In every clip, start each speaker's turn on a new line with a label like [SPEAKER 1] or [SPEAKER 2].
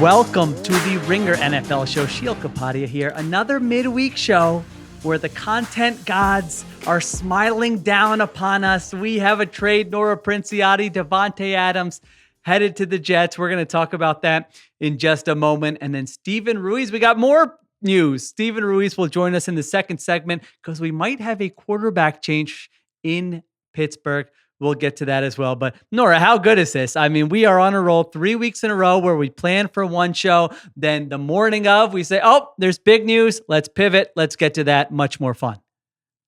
[SPEAKER 1] Welcome to the Ringer NFL show. Sheil Kapadia here. Another midweek show where the content gods are smiling down upon us. We have a trade. Nora, Princiotti, Davante Adams headed to the Jets. We're going to talk about that in just a moment. And then Steven Ruiz, we got more news. Steven Ruiz will join us in the second segment because we might have a quarterback change in Pittsburgh. We'll get to that as well. But Nora, how good is this? I mean, we are on a roll 3 weeks in a row where we plan for one show. Then the morning of, we say, oh, there's big news. Let's pivot. Let's get to that. Much more fun.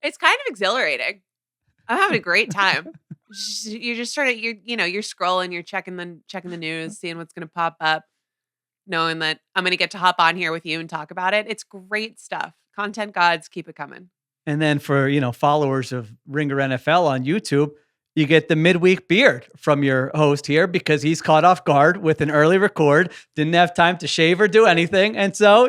[SPEAKER 2] It's kind of exhilarating. I'm having a great time. You just sort of, you're scrolling, you're checking the news, seeing what's going to pop up, knowing that I'm going to get to hop on here with you and talk about it. It's great stuff. Content gods, keep it coming.
[SPEAKER 1] And then for, followers of Ringer NFL on YouTube, you get the midweek beard from your host here because he's caught off guard with an early record, didn't have time to shave or do anything. And so,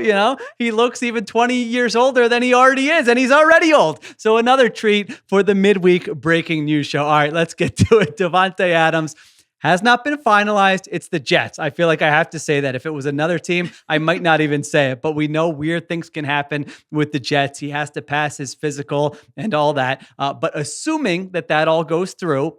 [SPEAKER 1] he looks even 20 years older than he already is, and he's already old. So another treat for the midweek breaking news show. All right, let's get to it. Davante Adams has not been finalized. It's the Jets. I feel like I have to say that. If it was another team, I might not even say it, but we know weird things can happen with the Jets. He has to pass his physical and all that. But assuming that all goes through,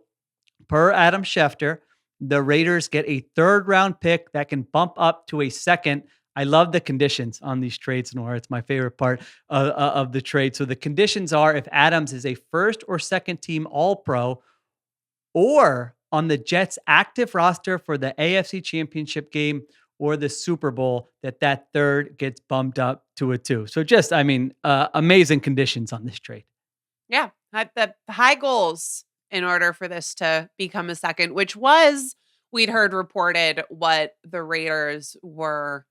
[SPEAKER 1] per Adam Schefter, the Raiders get a third-round pick that can bump up to a second. I love the conditions on these trades, Nora. It's my favorite part of the trade. So the conditions are if Adams is a first or second team All-Pro or on the Jets' active roster for the AFC Championship game or the Super Bowl, that third gets bumped up to a 2. So just, amazing conditions on this trade.
[SPEAKER 2] Yeah, the high goals in order for this to become a second, which was, we'd heard reported, what the Raiders were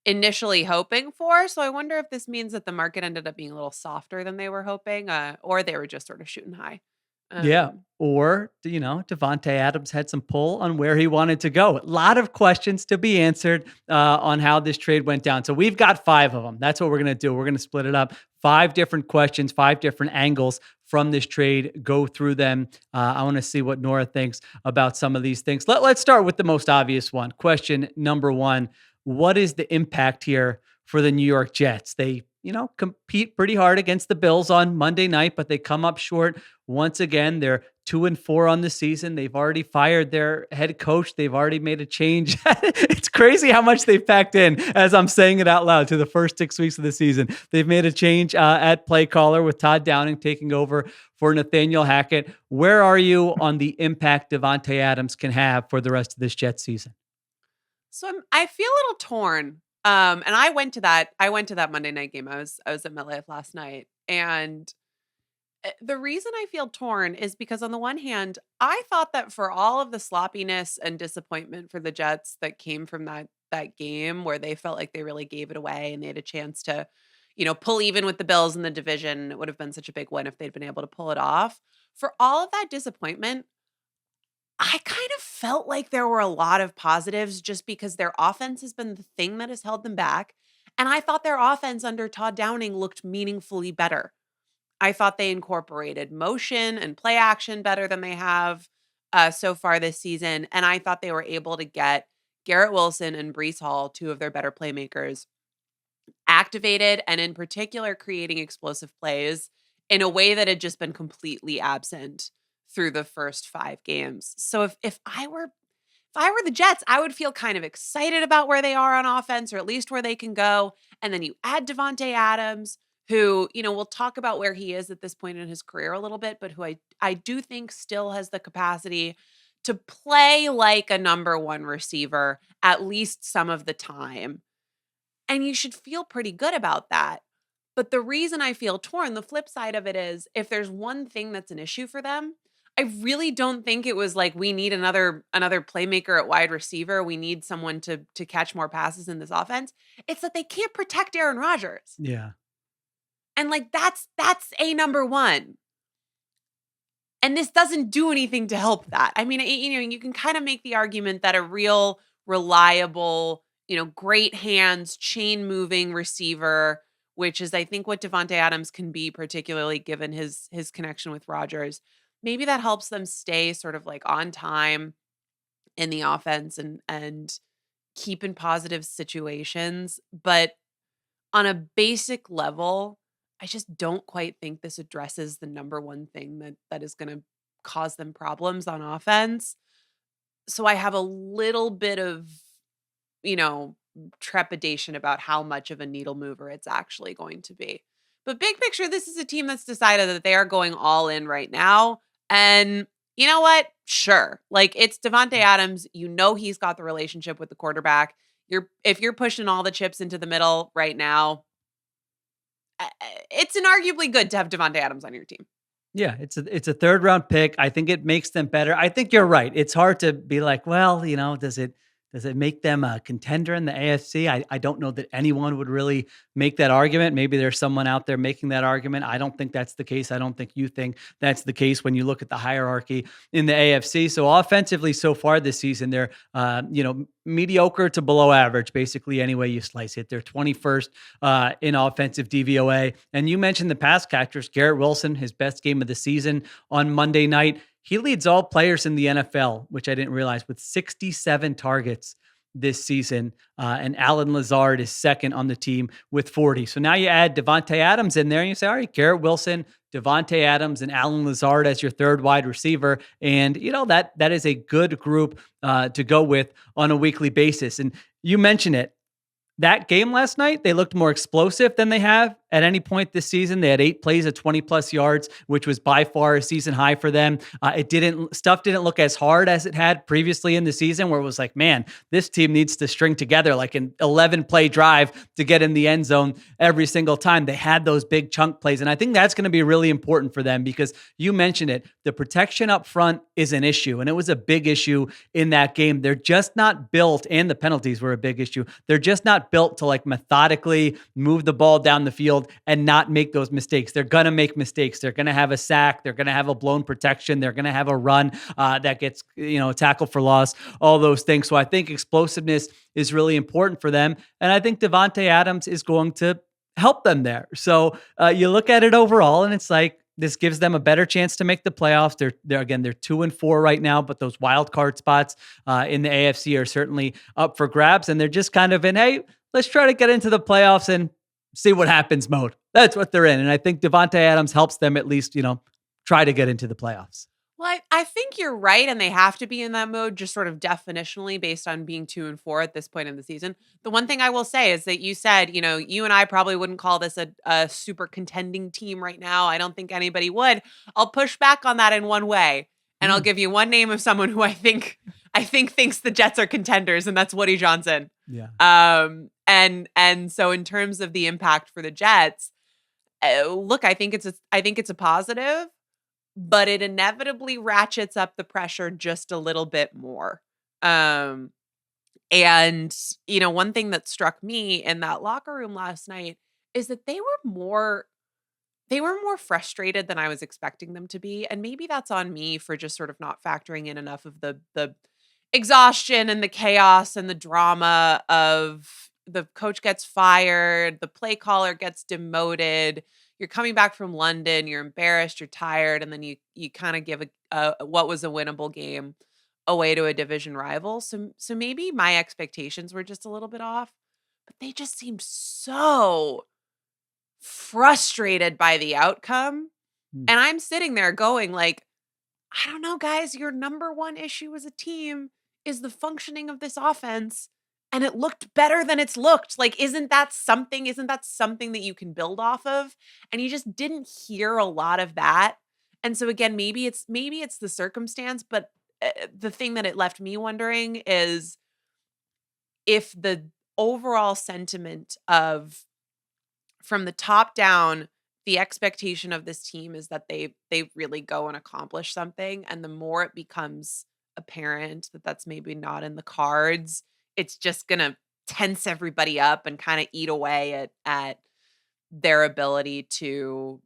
[SPEAKER 2] initially hoping for. So I wonder if this means that the market ended up being a little softer than they were hoping, or they were just sort of shooting high.
[SPEAKER 1] Yeah. Or, Davante Adams had some pull on where he wanted to go. A lot of questions to be answered on how this trade went down. So we've got 5 of them. That's what we're going to do. We're going to split it up. 5 different questions, 5 different angles from this trade. Go through them. I want to see what Nora thinks about some of these things. Let's start with the most obvious one. Question number 1. What is the impact here for the New York Jets? They compete pretty hard against the Bills on Monday night, but they come up short once again. They're 2-4 on the season. They've already fired their head coach. They've already made a change. It's crazy how much they've packed in as I'm saying it out loud to the first 6 weeks of the season. They've made a change at play caller with Todd Downing taking over for Nathaniel Hackett. Where are you on the impact Davante Adams can have for the rest of this Jets season?
[SPEAKER 2] So I feel a little torn. And I went to that Monday night game. I was at MetLife last night. And the reason I feel torn is because on the one hand, I thought that for all of the sloppiness and disappointment for the Jets that came from that game where they felt like they really gave it away and they had a chance to, pull even with the Bills in the division, it would have been such a big win if they'd been able to pull it off. For all of that disappointment, I kind of felt like there were a lot of positives just because their offense has been the thing that has held them back. And I thought their offense under Todd Downing looked meaningfully better. I thought they incorporated motion and play action better than they have so far this season. And I thought they were able to get Garrett Wilson and Breece Hall, 2 of their better playmakers, activated and in particular creating explosive plays in a way that had just been completely absent through the first 5 games. So if I were the Jets, I would feel kind of excited about where they are on offense, or at least where they can go. And then you add Davante Adams, who, we'll talk about where he is at this point in his career a little bit, but who I do think still has the capacity to play like a number 1 receiver at least some of the time. And you should feel pretty good about that. But the reason I feel torn, the flip side of it is, if there's one thing that's an issue for them, I really don't think it was like, we need another playmaker at wide receiver. We need someone to catch more passes in this offense. It's that they can't protect Aaron Rodgers.
[SPEAKER 1] Yeah.
[SPEAKER 2] And that's a number 1. And this doesn't do anything to help that. I mean, you can kind of make the argument that a real reliable, great hands, chain moving receiver, which is I think what Davante Adams can be, particularly given his connection with Rodgers. Maybe that helps them stay sort of like on time in the offense and keep in positive situations, but on a basic level, I just don't quite think this addresses the number one thing that is gonna cause them problems on offense. So I have a little bit of, you know, trepidation about how much of a needle mover it's actually going to be. But big picture, this is a team that's decided that they are going all in right now. And you know what? Sure. Like it's Davante Adams. You know he's got the relationship with the quarterback. If you're pushing all the chips into the middle right now, it's inarguably good to have Davante Adams on your team.
[SPEAKER 1] Yeah, it's a third round pick. I think it makes them better. I think you're right. It's hard to be like, well, does it make them a contender in the AFC? I don't know that anyone would really make that argument. Maybe there's someone out there making that argument. I don't think that's the case. I don't think you think that's the case when you look at the hierarchy in the AFC. So offensively, so far this season, they're mediocre to below average, basically any way you slice it. They're 21st in offensive DVOA. And you mentioned the pass catchers. Garrett Wilson, his best game of the season on Monday night. He leads all players in the NFL, which I didn't realize, with 67 targets this season. And Alan Lazard is second on the team with 40. So now you add Davante Adams in there and you say, all right, Garrett Wilson, Davante Adams, and Alan Lazard as your third wide receiver. And, that is a good group to go with on a weekly basis. And you mentioned it. That game last night, they looked more explosive than they have at any point this season. They had 8 plays of 20 plus yards, which was by far a season high for them. Stuff didn't look as hard as it had previously in the season, where it was like, man, this team needs to string together like an 11 play drive to get in the end zone every single time. They had those big chunk plays. And I think that's going to be really important for them because you mentioned it. The protection up front is an issue, and it was a big issue in that game. They're just not built, and the penalties were a big issue. They're just not built to like methodically move the ball down the field and not make those mistakes. They're going to make mistakes. They're going to have a sack. They're going to have a blown protection. They're going to have a run that gets, a tackle for loss, all those things. So I think explosiveness is really important for them. And I think Davante Adams is going to help them there. So you look at it overall and it's like, this gives them a better chance to make the playoffs. They're 2-4 right now, but those wild card spots in the AFC are certainly up for grabs. And they're just kind of in, hey, let's try to get into the playoffs and see what happens mode. That's what they're in. And I think Davante Adams helps them at least, try to get into the playoffs.
[SPEAKER 2] Well, I think you're right, and they have to be in that mode just sort of definitionally based on being 2-4 at this point in the season. The one thing I will say is that you said, you and I probably wouldn't call this a super contending team right now. I don't think anybody would. I'll push back on that in one way, and I'll give you one name of someone who I think thinks the Jets are contenders, and that's Woody Johnson.
[SPEAKER 1] Yeah.
[SPEAKER 2] And so in terms of the impact for the Jets, look, I think it's a positive. But it inevitably ratchets up the pressure just a little bit more. And, one thing that struck me in that locker room last night is that they were more frustrated than I was expecting them to be. And maybe that's on me for just sort of not factoring in enough of the exhaustion and the chaos and the drama of the coach gets fired, the play caller gets demoted. You're coming back from London, you're embarrassed, you're tired, and then you kind of give a what was a winnable game away to a division rival. So maybe my expectations were just a little bit off, but they just seemed so frustrated by the outcome. And I'm sitting there going like, I don't know, guys, your number one issue as a team is the functioning of this offense. And it looked better than it's looked. Like, isn't that something that you can build off of? And you just didn't hear a lot of that. And so again, maybe it's the circumstance, but the thing that it left me wondering is if the overall sentiment of from the top down, the expectation of this team is that they really go and accomplish something. And the more it becomes apparent that that's maybe not in the cards, it's just going to tense everybody up and kind of eat away at their ability to,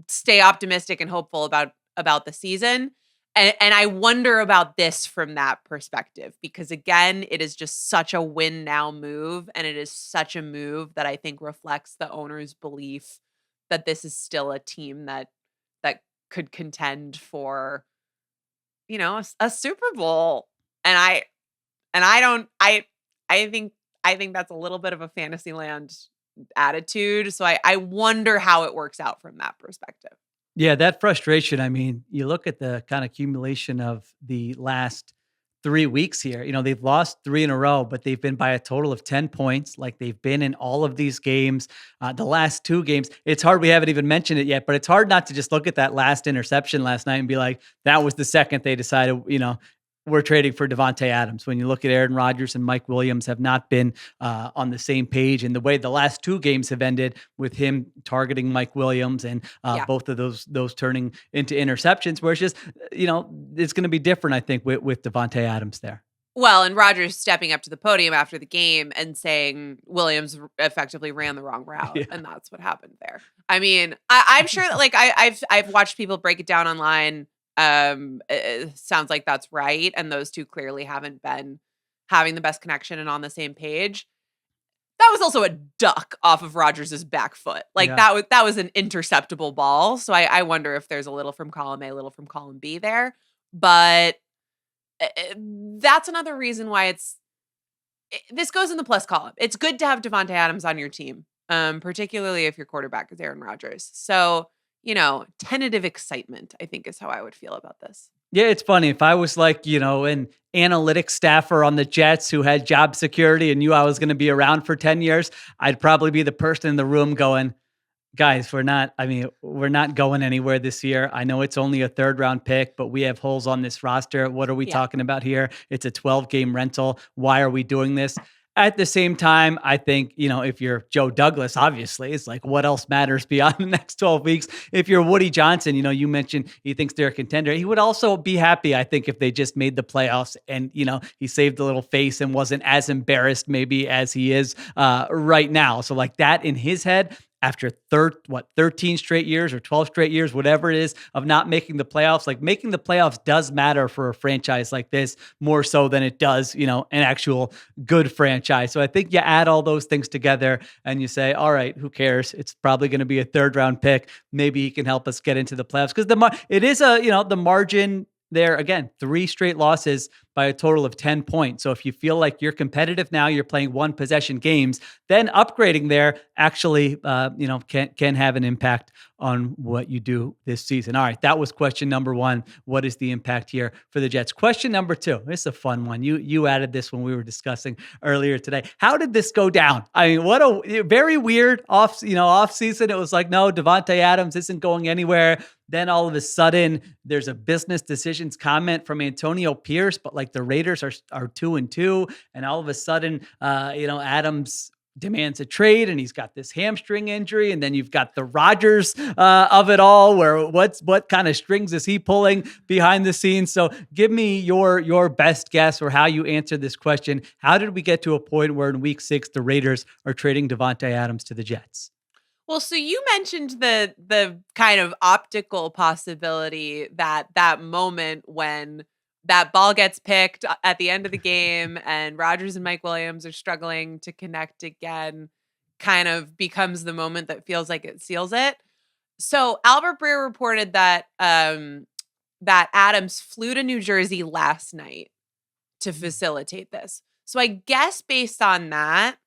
[SPEAKER 2] stay optimistic and hopeful about the season. And I wonder about this from that perspective, because again, it is just such a win now move. And it is such a move that I think reflects the owner's belief that this is still a team that could contend for, a Super Bowl. And And I think that's a little bit of a Fantasyland attitude. So I wonder how it works out from that perspective.
[SPEAKER 1] Yeah, that frustration. I mean, you look at the kind of accumulation of the last 3 weeks here. They've lost three in a row, but they've been by a total of 10 points. Like they've been in all of these games. The last two games, it's hard. We haven't even mentioned it yet, but it's hard not to just look at that last interception last night and be like, that was the second they decided, we're trading for Davante Adams. When you look at Aaron Rodgers and Mike Williams have not been on the same page, and the way the last two games have ended with him targeting Mike Williams and both of those turning into interceptions, where it's just, it's going to be different, I think, with Davante Adams there.
[SPEAKER 2] Well, and Rodgers stepping up to the podium after the game and saying Williams effectively ran the wrong route, and that's what happened there. I mean, I'm sure that like I've watched people break it down online. It sounds like that's right, and those two clearly haven't been having the best connection and on the same page. That was also a duck off of Rodgers' back foot. Like that was an interceptable ball. So I wonder if there's a little from column A, a little from column B there. But that's another reason why this goes in the plus column. It's good to have Davante Adams on your team, particularly if your quarterback is Aaron Rodgers. So, tentative excitement, I think, is how I would feel about this.
[SPEAKER 1] Yeah, it's funny. If I was like, an analytics staffer on the Jets who had job security and knew I was going to be around for 10 years, I'd probably be the person in the room going, guys, we're not going anywhere this year. I know it's only a 3rd round pick, but we have holes on this roster. What are we talking about here? It's a 12-game rental. Why are we doing this? At the same time, I think, if you're Joe Douglas, obviously, it's like, what else matters beyond the next 12 weeks? If you're Woody Johnson, you mentioned he thinks they're a contender. He would also be happy, I think, if they just made the playoffs and, he saved a little face and wasn't as embarrassed maybe as he is right now. So like that in his head, after 13 straight years or 12 straight years, whatever it is, of not making the playoffs, like making the playoffs does matter for a franchise like this more so than it does, an actual good franchise. So I think you add all those things together and you say, all right, who cares? It's probably going to be a 3rd round pick. Maybe he can help us get into the playoffs because it is the margin there, again, 3 straight losses by a total of 10 points. So if you feel like you're competitive now, you're playing 1-possession games, then upgrading there actually, can have an impact on what you do this season. All right, that was question number 1. What is the impact here for the Jets? Question number 2. This is a fun one. You added this when we were discussing earlier today. How did this go down? I mean, what a very weird off season. It was like, no, Davante Adams isn't going anywhere. Then all of a sudden, there's a business decisions comment from Antonio Pierce, but like the Raiders are 2-2, and all of a sudden, Adams demands a trade, and he's got this hamstring injury, and then you've got the Rodgers of it all, where what kind of strings is he pulling behind the scenes? So give me your best guess or how you answer this question. How did we get to a point where in week 6 the Raiders are trading Davante Adams to the Jets?
[SPEAKER 2] Well, so you mentioned the kind of optical possibility that moment when that ball gets picked at the end of the game and Rodgers and Mike Williams are struggling to connect again, kind of becomes the moment that feels like it seals it. So Albert Breer reported that that Adams flew to New Jersey last night to facilitate this. So I guess based on that,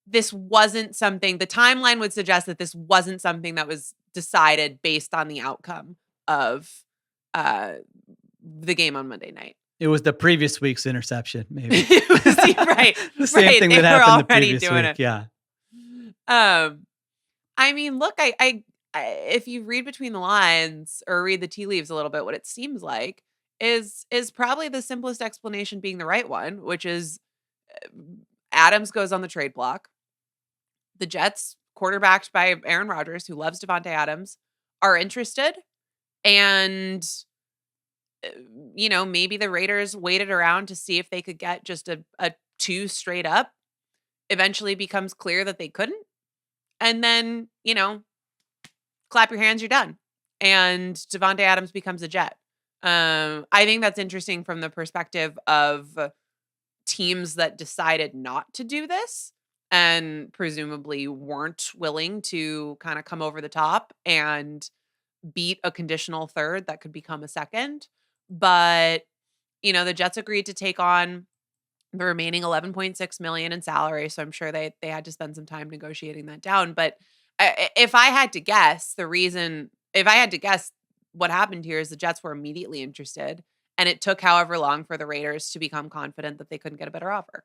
[SPEAKER 2] this wasn't something, the timeline would suggest that this wasn't something that was decided based on the outcome of the game on Monday night.
[SPEAKER 1] It was the previous week's interception, maybe.
[SPEAKER 2] It was, right.
[SPEAKER 1] The same thing that happened the previous week.
[SPEAKER 2] It.
[SPEAKER 1] Yeah.
[SPEAKER 2] I mean, look, I if you read between the lines or read the tea leaves a little bit, what it seems like is probably the simplest explanation being the right one, which is Adams goes on the trade block. The Jets, quarterbacked by Aaron Rodgers, who loves Davante Adams, are interested. And, maybe the Raiders waited around to see if they could get just a 2 straight up. Eventually becomes clear that they couldn't. And then, clap your hands, you're done. And Davante Adams becomes a Jet. I think that's interesting from the perspective of teams that decided not to do this and presumably weren't willing to kind of come over the top and beat a conditional 3rd that could become a 2nd. But, the Jets agreed to take on the remaining 11.6 million in salary. So I'm sure they had to spend some time negotiating that down. But if I had to guess, what happened here is the Jets were immediately interested, and it took however long for the Raiders to become confident that they couldn't get a better offer.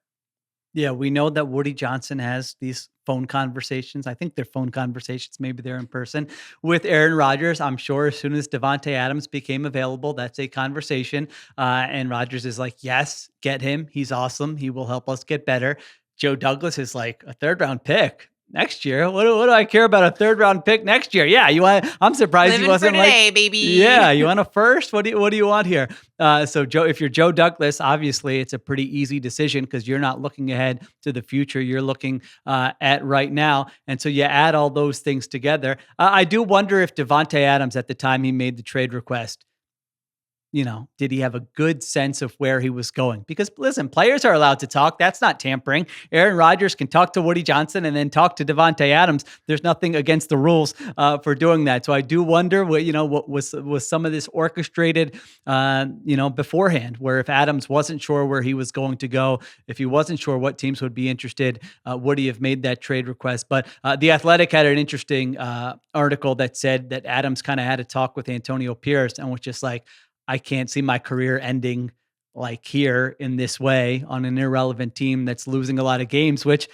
[SPEAKER 1] Yeah, we know that Woody Johnson has these phone conversations. I think they're phone conversations. Maybe they're in person with Aaron Rodgers. I'm sure as soon as Davante Adams became available, that's a conversation. And Rodgers is like, yes, get him. He's awesome. He will help us get better. Joe Douglas is like, a third round pick next year. What do I care about a third round pick next year? Yeah, you want? I'm surprised
[SPEAKER 2] Living
[SPEAKER 1] he wasn't
[SPEAKER 2] for today,
[SPEAKER 1] like,
[SPEAKER 2] baby.
[SPEAKER 1] yeah, you want a first? What do you want here? So Joe, if you're Joe Douglas, obviously it's a pretty easy decision because you're not looking ahead to the future. You're looking at right now. And so you add all those things together. I do wonder if Davante Adams at the time he made the trade request, did he have a good sense of where he was going? Because listen, players are allowed to talk. That's not tampering. Aaron Rodgers can talk to Woody Johnson and then talk to Davante Adams. There's nothing against the rules for doing that. So I do wonder what was some of this orchestrated, beforehand, where if Adams wasn't sure where he was going to go, if he wasn't sure what teams would be interested, would he have made that trade request? But The Athletic had an interesting article that said that Adams kind of had a talk with Antonio Pierce and was just like, I can't see my career ending like here in this way on an irrelevant team that's losing a lot of games, which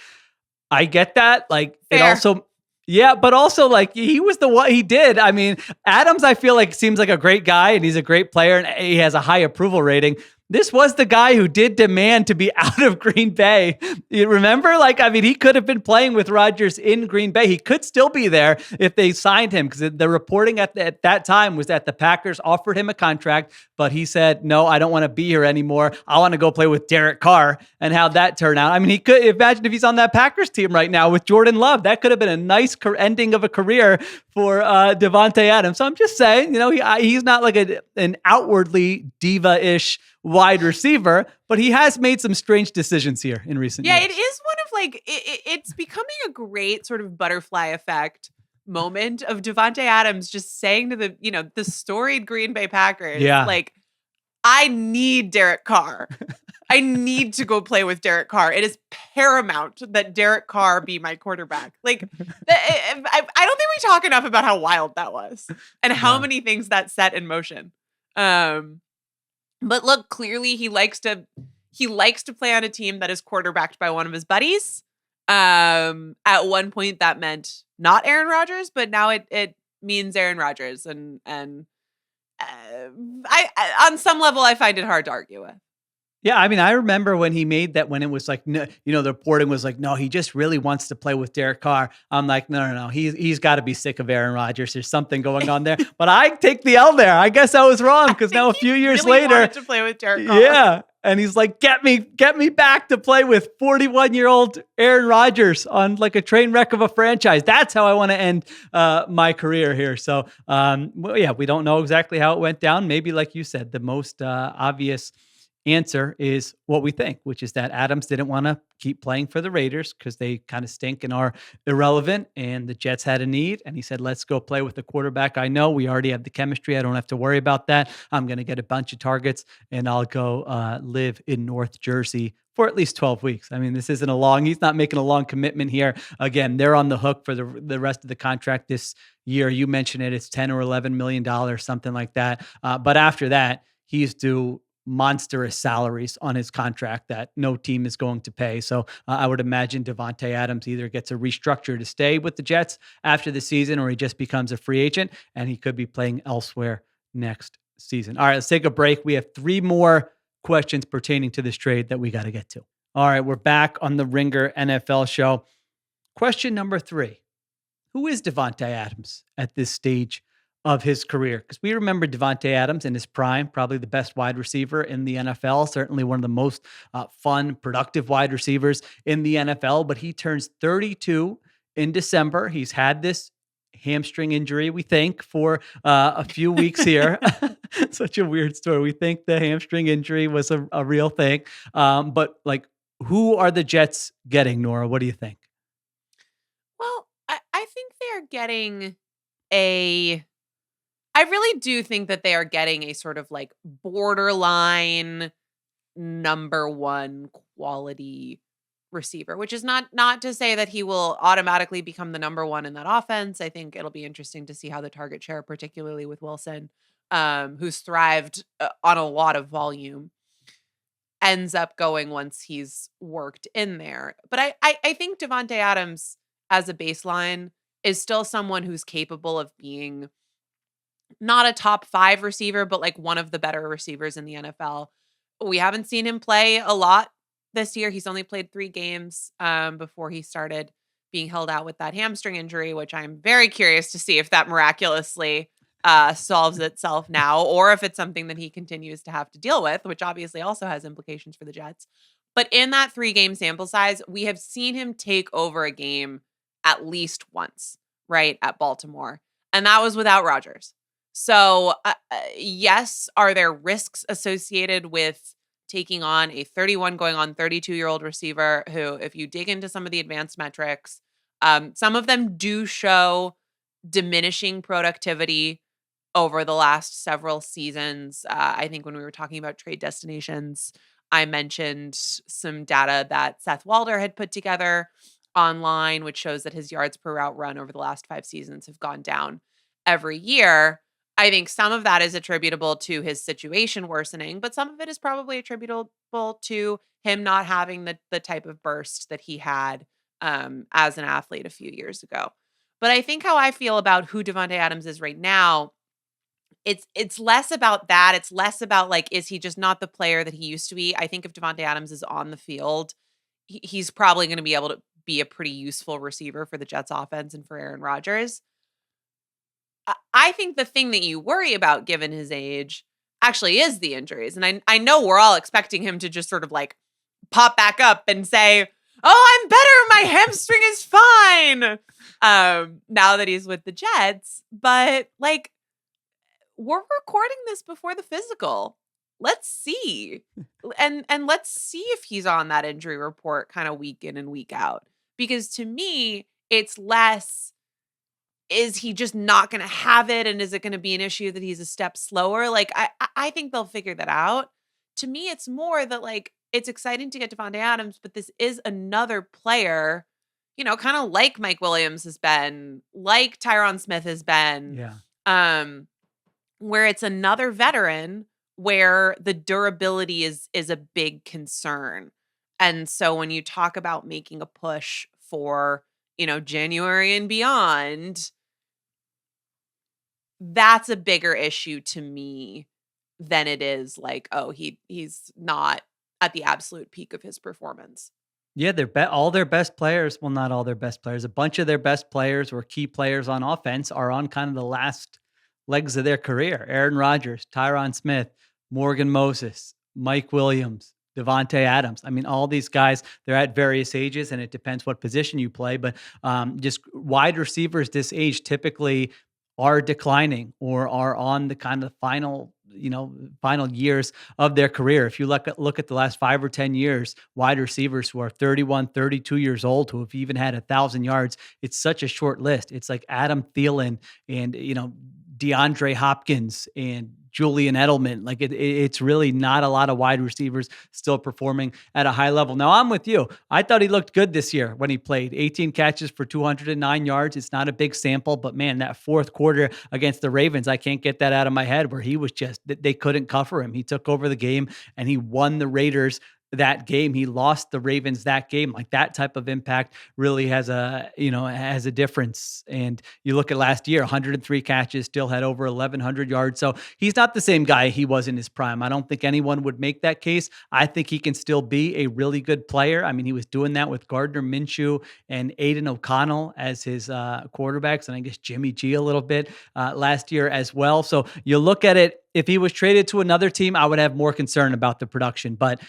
[SPEAKER 1] I get that. Like
[SPEAKER 2] Fair.
[SPEAKER 1] it also, yeah, but also like he was the one he did. I mean, Adams, I feel like seems like a great guy and he's a great player and he has a high approval rating. This was the guy who did demand to be out of Green Bay. You remember? He could have been playing with Rodgers in Green Bay. He could still be there if they signed him because the reporting at that time was that the Packers offered him a contract, but he said, no, I don't want to be here anymore. I want to go play with Derek Carr, and how'd that turn out? I mean, he could imagine if he's on that Packers team right now with Jordan Love. That could have been a nice ending of a career for Davante Adams. So I'm just saying, he's not like an outwardly diva-ish wide receiver, but he has made some strange decisions here in recent years.
[SPEAKER 2] Yeah, it is one of it's becoming a great sort of butterfly effect moment of Davante Adams just saying to the storied Green Bay Packers, I need Derek Carr. I need to go play with Derek Carr. It is paramount that Derek Carr be my quarterback. I don't think we talk enough about how wild that was and how many things that set in motion. But look, clearly he likes to play on a team that is quarterbacked by one of his buddies. At one point that meant not Aaron Rodgers, but now it means Aaron Rodgers. And I on some level, I find it hard to argue with.
[SPEAKER 1] Yeah, I mean, I remember when he made that when it was like, no, the reporting was like, no, he just really wants to play with Derek Carr. I'm like, no. He's got to be sick of Aaron Rodgers. There's something going on there. But I take the L there. I guess I was wrong because now a few years later,
[SPEAKER 2] wanted to play with Derek Carr.
[SPEAKER 1] Yeah, and he's like, get me back to play with 41-year-old Aaron Rodgers on like a train wreck of a franchise. That's how I want to end my career here. So, we don't know exactly how it went down. Maybe, like you said, the most obvious answer is what we think, which is that Adams didn't want to keep playing for the Raiders because they kind of stink and are irrelevant, and the Jets had a need, and he said, let's go play with the quarterback I know. We already have the chemistry. I don't have to worry about that. I'm going to get a bunch of targets, and I'll go live in North Jersey for at least 12 weeks. I mean, this isn't he's not making a long commitment here. Again, they're on the hook for the rest of the contract this year. You mentioned it's $10 or $11 million, something like that. But after that, he's due monstrous salaries on his contract that no team is going to pay. So I would imagine Davante Adams either gets a restructure to stay with the Jets after the season, or he just becomes a free agent and he could be playing elsewhere next season. All right, let's take a break. We have 3 more questions pertaining to this trade that we got to get to. All right, we're back on the Ringer NFL show. Question number 3. Who is Davante Adams at this stage of his career? Because we remember Davante Adams in his prime, probably the best wide receiver in the NFL, certainly one of the most fun, productive wide receivers in the NFL, but he turns 32 in December. He's had this hamstring injury, we think, for a few weeks here. Such a weird story. We think the hamstring injury was a real thing. But who are the Jets getting, Nora? What do you think?
[SPEAKER 2] Well, I think they're getting I really do think that they are getting a sort of borderline number 1 quality receiver, which is not to say that he will automatically become the number one in that offense. I think it'll be interesting to see how the target share, particularly with Wilson, who's thrived on a lot of volume, ends up going once he's worked in there. But I think Davante Adams as a baseline is still someone who's capable of being not a top 5 receiver, but like one of the better receivers in the NFL. We haven't seen him play a lot this year. He's only played 3 games before he started being held out with that hamstring injury, which I'm very curious to see if that miraculously solves itself now, or if it's something that he continues to have to deal with, which obviously also has implications for the Jets. But in that 3-game sample size, we have seen him take over a game at least once, right, at Baltimore. And that was without Rodgers. So yes, are there risks associated with taking on a 31 going on 32-year-old receiver who, if you dig into some of the advanced metrics, some of them do show diminishing productivity over the last several seasons. I think when we were talking about trade destinations, I mentioned some data that Seth Walder had put together online, which shows that his yards per route run over the last 5 seasons have gone down every year. I think some of that is attributable to his situation worsening, but some of it is probably attributable to him not having the type of burst that he had as an athlete a few years ago. But I think how I feel about who Davante Adams is right now, it's less about that. It's less about like, is he just not the player that he used to be? I think if Davante Adams is on the field, he's probably going to be able to be a pretty useful receiver for the Jets offense and for Aaron Rodgers. I think the thing that you worry about given his age actually is the injuries. And I know we're all expecting him to just sort of like pop back up and say, oh, I'm better. My hamstring is fine. Now that he's with the Jets. But like, we're recording this before the physical. Let's see. And let's see if he's on that injury report kind of week in and week out. Because to me, it's less, is he just not going to have it? And is it going to be an issue that he's a step slower? Like, I think they'll figure that out. To me, it's more that like, it's exciting to get Davante Adams, but this is another player, you know, kind of like Mike Williams has been, like Tyron Smith has been, where it's another veteran where the durability is a big concern. And so when you talk about making a push for, you know, January and beyond, that's a bigger issue to me than it is like, oh, he's not at the absolute peak of his performance.
[SPEAKER 1] Yeah, all their best players. Well, not all their best players. A bunch of their best players or key players on offense are on kind of the last legs of their career. Aaron Rodgers, Tyron Smith, Morgan Moses, Mike Williams, Davante Adams. I mean, all these guys, they're at various ages, and it depends what position you play. But just wide receivers this age typically are declining or are on the kind of final years of their career. If you look at the last 5 or 10 years, wide receivers who are 31, 32 years old, who have even had 1,000 yards, it's such a short list. It's like Adam Thielen and, DeAndre Hopkins and Julian Edelman. Like it's really not a lot of wide receivers still performing at a high level. Now I'm with you. I thought he looked good this year when he played. 18 catches for 209 yards. It's not a big sample, but man, that fourth quarter against the Ravens, I can't get that out of my head where he was just, they couldn't cover him. He took over the game and he won the Raiders that game. He lost the Ravens that game. Like that type of impact really has a difference. And you look at last year, 103 catches, still had over 1,100 yards. So he's not the same guy he was in his prime. I don't think anyone would make that case. I think he can still be a really good player. I mean, he was doing that with Gardner Minshew and Aiden O'Connell as his quarterbacks. And I guess Jimmy G a little bit last year as well. So you look at it, if he was traded to another team, I would have more concern about the production. But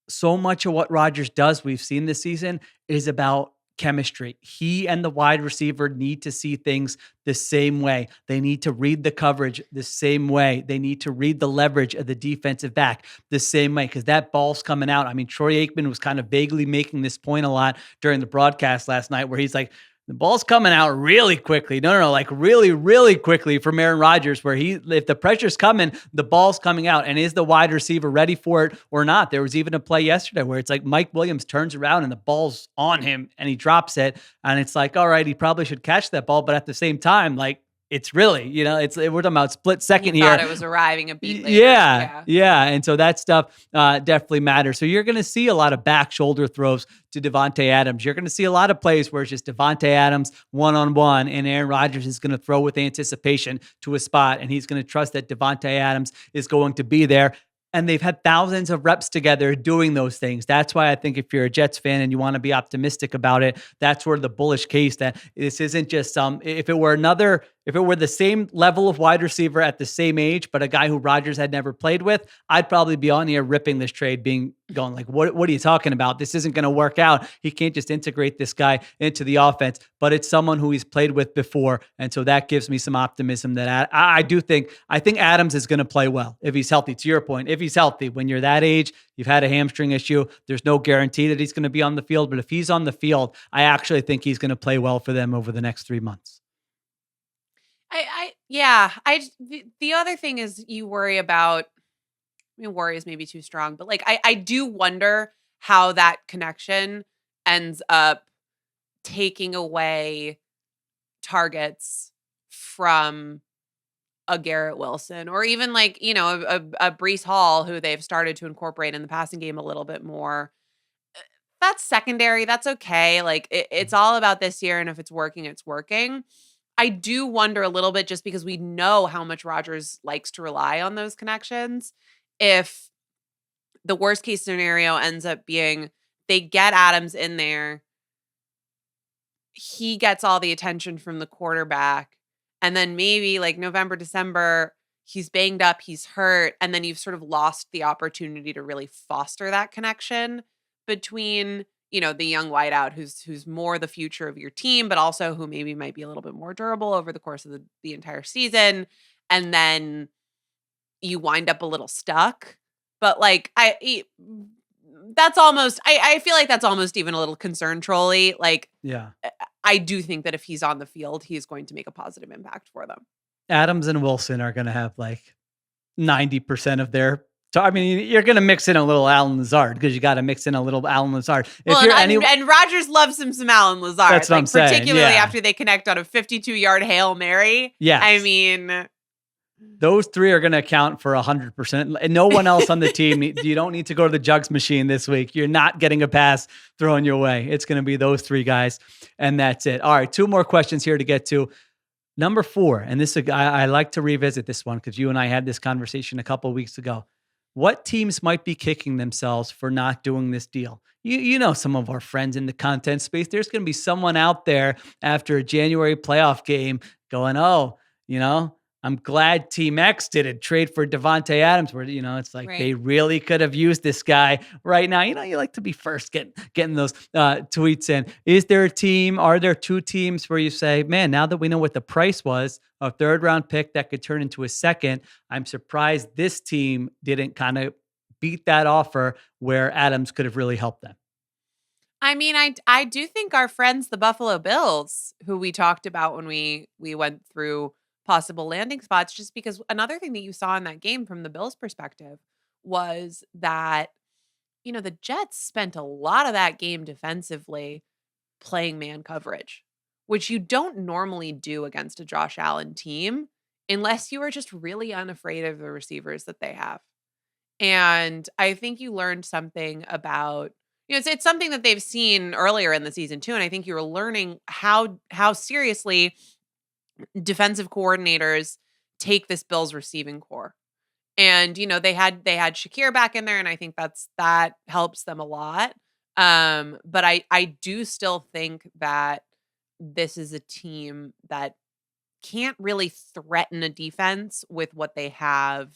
[SPEAKER 1] so much of what Rodgers does, we've seen this season, is about chemistry. He and the wide receiver need to see things the same way. They need to read the coverage the same way. They need to read the leverage of the defensive back the same way, because that ball's coming out. I mean, Troy Aikman was kind of vaguely making this point a lot during the broadcast last night where he's like, The ball's coming out really quickly. No, like really, really quickly from Aaron Rodgers, where if the pressure's coming, the ball's coming out. And is the wide receiver ready for it or not? There was even a play yesterday where it's like Mike Williams turns around and the ball's on him and he drops it. And it's like, all right, he probably should catch that ball. But at the same time, like, it's really, we're talking about split second
[SPEAKER 2] you
[SPEAKER 1] here.
[SPEAKER 2] Thought it was arriving a beat later.
[SPEAKER 1] Yeah. And so that stuff definitely matters. So you're going to see a lot of back shoulder throws to Davante Adams. You're going to see a lot of plays where it's just Davante Adams one-on-one, and Aaron Rodgers is going to throw with anticipation to a spot, and he's going to trust that Davante Adams is going to be there. And they've had thousands of reps together doing those things. That's why I think if you're a Jets fan and you want to be optimistic about it, that's where the bullish case that this isn't just if it were the same level of wide receiver at the same age, but a guy who Rodgers had never played with, I'd probably be on here ripping this trade, going like, what are you talking about? This isn't going to work out. He can't just integrate this guy into the offense, but it's someone who he's played with before. And so that gives me some optimism that I think Adams is going to play well if he's healthy. To your point, if he's healthy, when you're that age, you've had a hamstring issue, there's no guarantee that he's going to be on the field. But if he's on the field, I actually think he's going to play well for them over the next 3 months.
[SPEAKER 2] The other thing is you worry about, worry is maybe too strong, but like, I do wonder how that connection ends up taking away targets from a Garrett Wilson, or even like, a Breece Hall, who they've started to incorporate in the passing game a little bit more. That's secondary. That's okay. Like it's all about this year. And if it's working, it's working. I do wonder a little bit, just because we know how much Rodgers likes to rely on those connections, if the worst case scenario ends up being they get Adams in there, he gets all the attention from the quarterback, and then maybe like November, December, he's banged up, he's hurt, and then you've sort of lost the opportunity to really foster that connection between the young wideout who's more the future of your team, but also who maybe might be a little bit more durable over the course of the entire season. And then you wind up a little stuck. But like, that's almost, I feel like that's almost even a little concern trolly. Like,
[SPEAKER 1] yeah,
[SPEAKER 2] I do think that if he's on the field, he's going to make a positive impact for them.
[SPEAKER 1] Adams and Wilson are going to have like 90% of their. I mean, you're going to mix in a little Allen Lazard, because you got to mix in a little Allen Lazard.
[SPEAKER 2] And Rodgers loves him some Allen Lazard.
[SPEAKER 1] That's what I'm saying.
[SPEAKER 2] Particularly after they connect on a 52-yard Hail Mary.
[SPEAKER 1] Yeah.
[SPEAKER 2] I mean,
[SPEAKER 1] those three are going to account for 100%. And no one else on the team. You don't need to go to the jugs machine this week. You're not getting a pass thrown your way. It's going to be those three guys, and that's it. All right, 2 more questions here to get to. Number 4, and this I like to revisit this one because you and I had this conversation a couple of weeks ago. What teams might be kicking themselves for not doing this deal? You know, some of our friends in the content space, there's going to be someone out there after a January playoff game going, I'm glad Team X didn't trade for Davante Adams, where, it's like They really could have used this guy right now. You like to be first getting those tweets in. Is there a team? Are there 2 teams where you say, man, now that we know what the price was, a 3rd-round pick that could turn into a 2nd, I'm surprised this team didn't kind of beat that offer where Adams could have really helped them?
[SPEAKER 2] I mean, I do think our friends, the Buffalo Bills, who we talked about when we went through possible landing spots, just because another thing that you saw in that game from the Bills' perspective was that, the Jets spent a lot of that game defensively playing man coverage, which you don't normally do against a Josh Allen team unless you are just really unafraid of the receivers that they have. And I think you learned something about, it's something that they've seen earlier in the season too. And I think you're learning how seriously defensive coordinators take this Bills receiving core. And, they had Shakir back in there, and I think that helps them a lot. But I do still think that this is a team that can't really threaten a defense with what they have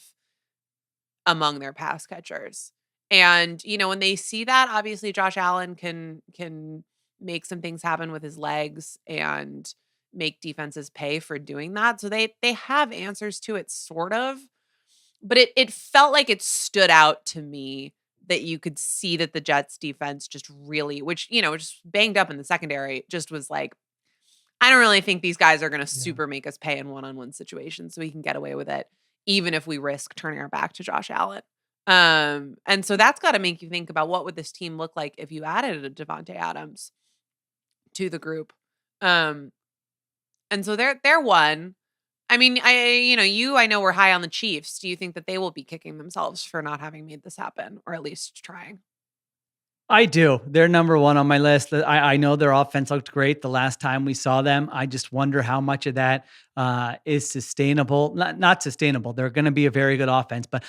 [SPEAKER 2] among their pass catchers. And, when they see that, obviously Josh Allen can make some things happen with his legs and make defenses pay for doing that. So they have answers to it, sort of. But it felt like it stood out to me that you could see that the Jets defense just really, which, just banged up in the secondary, just was like, I don't really think these guys are going to super make us pay in one-on-one situations, so we can get away with it, even if we risk turning our back to Josh Allen. And so that's got to make you think about what would this team look like if you added a Davante Adams to the group. And so they're one. I mean, I know we're high on the Chiefs. Do you think that they will be kicking themselves for not having made this happen, or at least trying?
[SPEAKER 1] I do. They're number one on my list. I know their offense looked great the last time we saw them. I just wonder how much of that is sustainable. Not sustainable. They're going to be a very good offense, but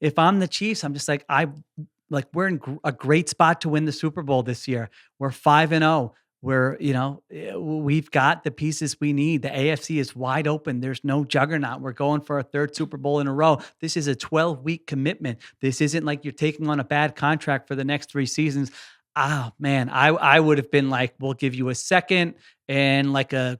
[SPEAKER 1] if I'm the Chiefs, I'm just we're in a great spot to win the Super Bowl this year. We're 5-0. We've got the pieces we need. The AFC is wide open. There's no juggernaut. We're going for a third Super Bowl in a row. This is a 12-week commitment. This isn't like you're taking on a bad contract for the next 3 seasons. Oh man, I would have been like, we'll give you a second and like a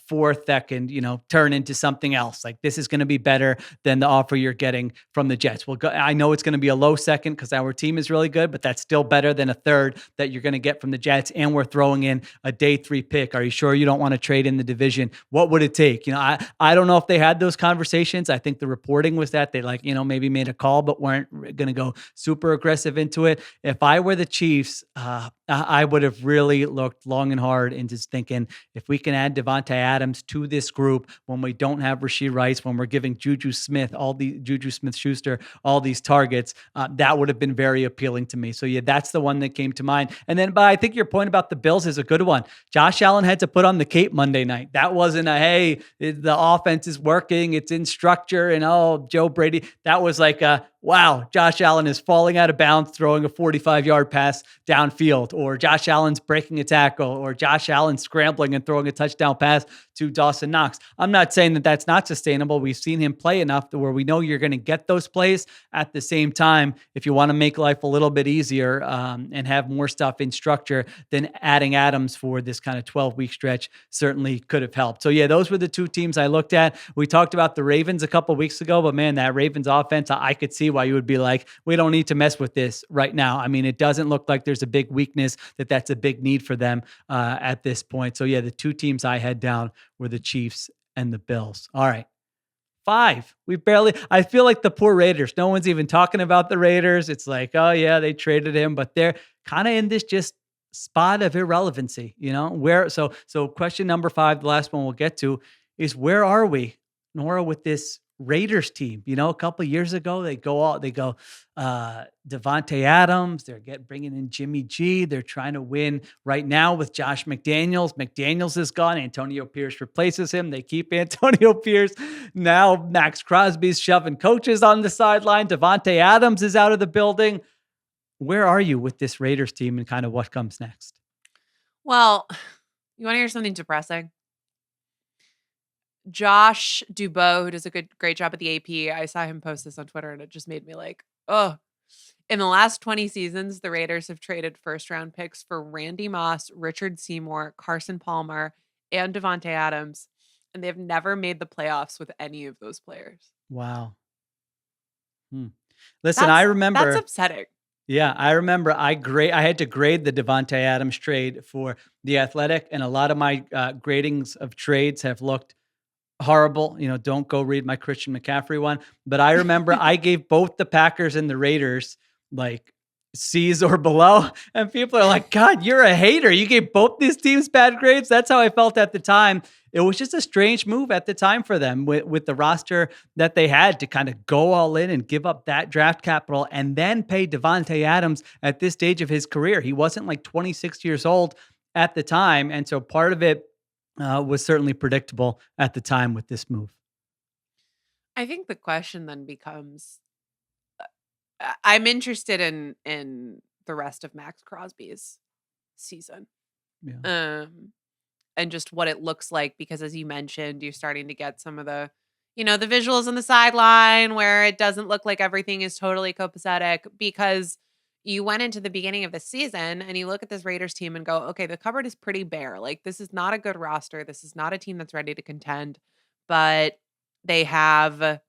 [SPEAKER 1] fourth that can, turn into something else. Like this is going to be better than the offer you're getting from the Jets. I know it's going to be a low second because our team is really good, but that's still better than a third that you're going to get from the Jets. And we're throwing in a day 3 pick. Are you sure you don't want to trade in the division? What would it take? I don't know if they had those conversations. I think the reporting was that they maybe made a call, but weren't going to go super aggressive into it. If I were the Chiefs, I would have really looked long and hard into thinking if we can add Davante Adams to this group when we don't have Rashee Rice, when we're giving Juju Smith-Schuster all these targets, that would have been very appealing to me. So yeah, that's the one that came to mind. And then, but I think your point about the Bills is a good one. Josh Allen had to put on the cape Monday night. That wasn't the offense is working, it's in structure, and Joe Brady. That was like wow, Josh Allen is falling out of bounds, throwing a 45-yard pass downfield, or Josh Allen's breaking a tackle, or Josh Allen scrambling and throwing a touchdown pass to Dawson Knox. I'm not saying that that's not sustainable. We've seen him play enough to where we know you're going to get those plays. At the same time, if you want to make life a little bit easier and have more stuff in structure, then adding Adams for this kind of 12-week stretch certainly could have helped. So yeah, those were the 2 teams I looked at. We talked about the Ravens a couple weeks ago, but man, that Ravens offense, I could see why you would be like, we don't need to mess with this right now. I mean, it doesn't look like there's a big weakness, that's a big need for them at this point. So yeah, the 2 teams I had down were the Chiefs and the Bills. All right. 5. I feel like the poor Raiders. No one's even talking about the Raiders. It's like, oh yeah, they traded him, but they're kind of in this just spot of irrelevancy, so question number 5, the last one we'll get to, is where are we, Nora, with this Raiders team? A couple of years ago, they go Davante Adams. They're bringing in Jimmy G. They're trying to win right now with Josh McDaniels. McDaniels is gone. Antonio Pierce replaces him. They keep Antonio Pierce. Now Max Crosby's shoving coaches on the sideline. Davante Adams is out of the building. Where are you with this Raiders team and kind of what comes next?
[SPEAKER 2] Well, you want to hear something depressing? Josh Dubois, who does a great job at the AP, I saw him post this on Twitter and it just made me like, oh. In the last 20 seasons, the Raiders have traded first-round picks for Randy Moss, Richard Seymour, Carson Palmer, and Davante Adams, and they've never made the playoffs with any of those players.
[SPEAKER 1] Wow. Listen, I remember...
[SPEAKER 2] That's upsetting.
[SPEAKER 1] Yeah, I remember I had to grade the Davante Adams trade for The Athletic, and a lot of my gradings of trades have looked horrible. Don't go read my Christian McCaffrey one. But I remember I gave both the Packers and the Raiders like C's or below. And people are like, God, you're a hater. You gave both these teams bad grades. That's how I felt at the time. It was just a strange move at the time for them with the roster that they had to kind of go all in and give up that draft capital and then pay Davante Adams at this stage of his career. He wasn't like 26 years old at the time. And so part of it was certainly predictable at the time with this move.
[SPEAKER 2] I think the question then becomes, I'm interested in the rest of Max Crosby's season.
[SPEAKER 1] Yeah.
[SPEAKER 2] And just what it looks like, because as you mentioned, you're starting to get some of the, the visuals on the sideline where it doesn't look like everything is totally copacetic, because you went into the beginning of the season and you look at this Raiders team and go, okay, the cupboard is pretty bare. Like, this is not a good roster. This is not a team that's ready to contend, but they have,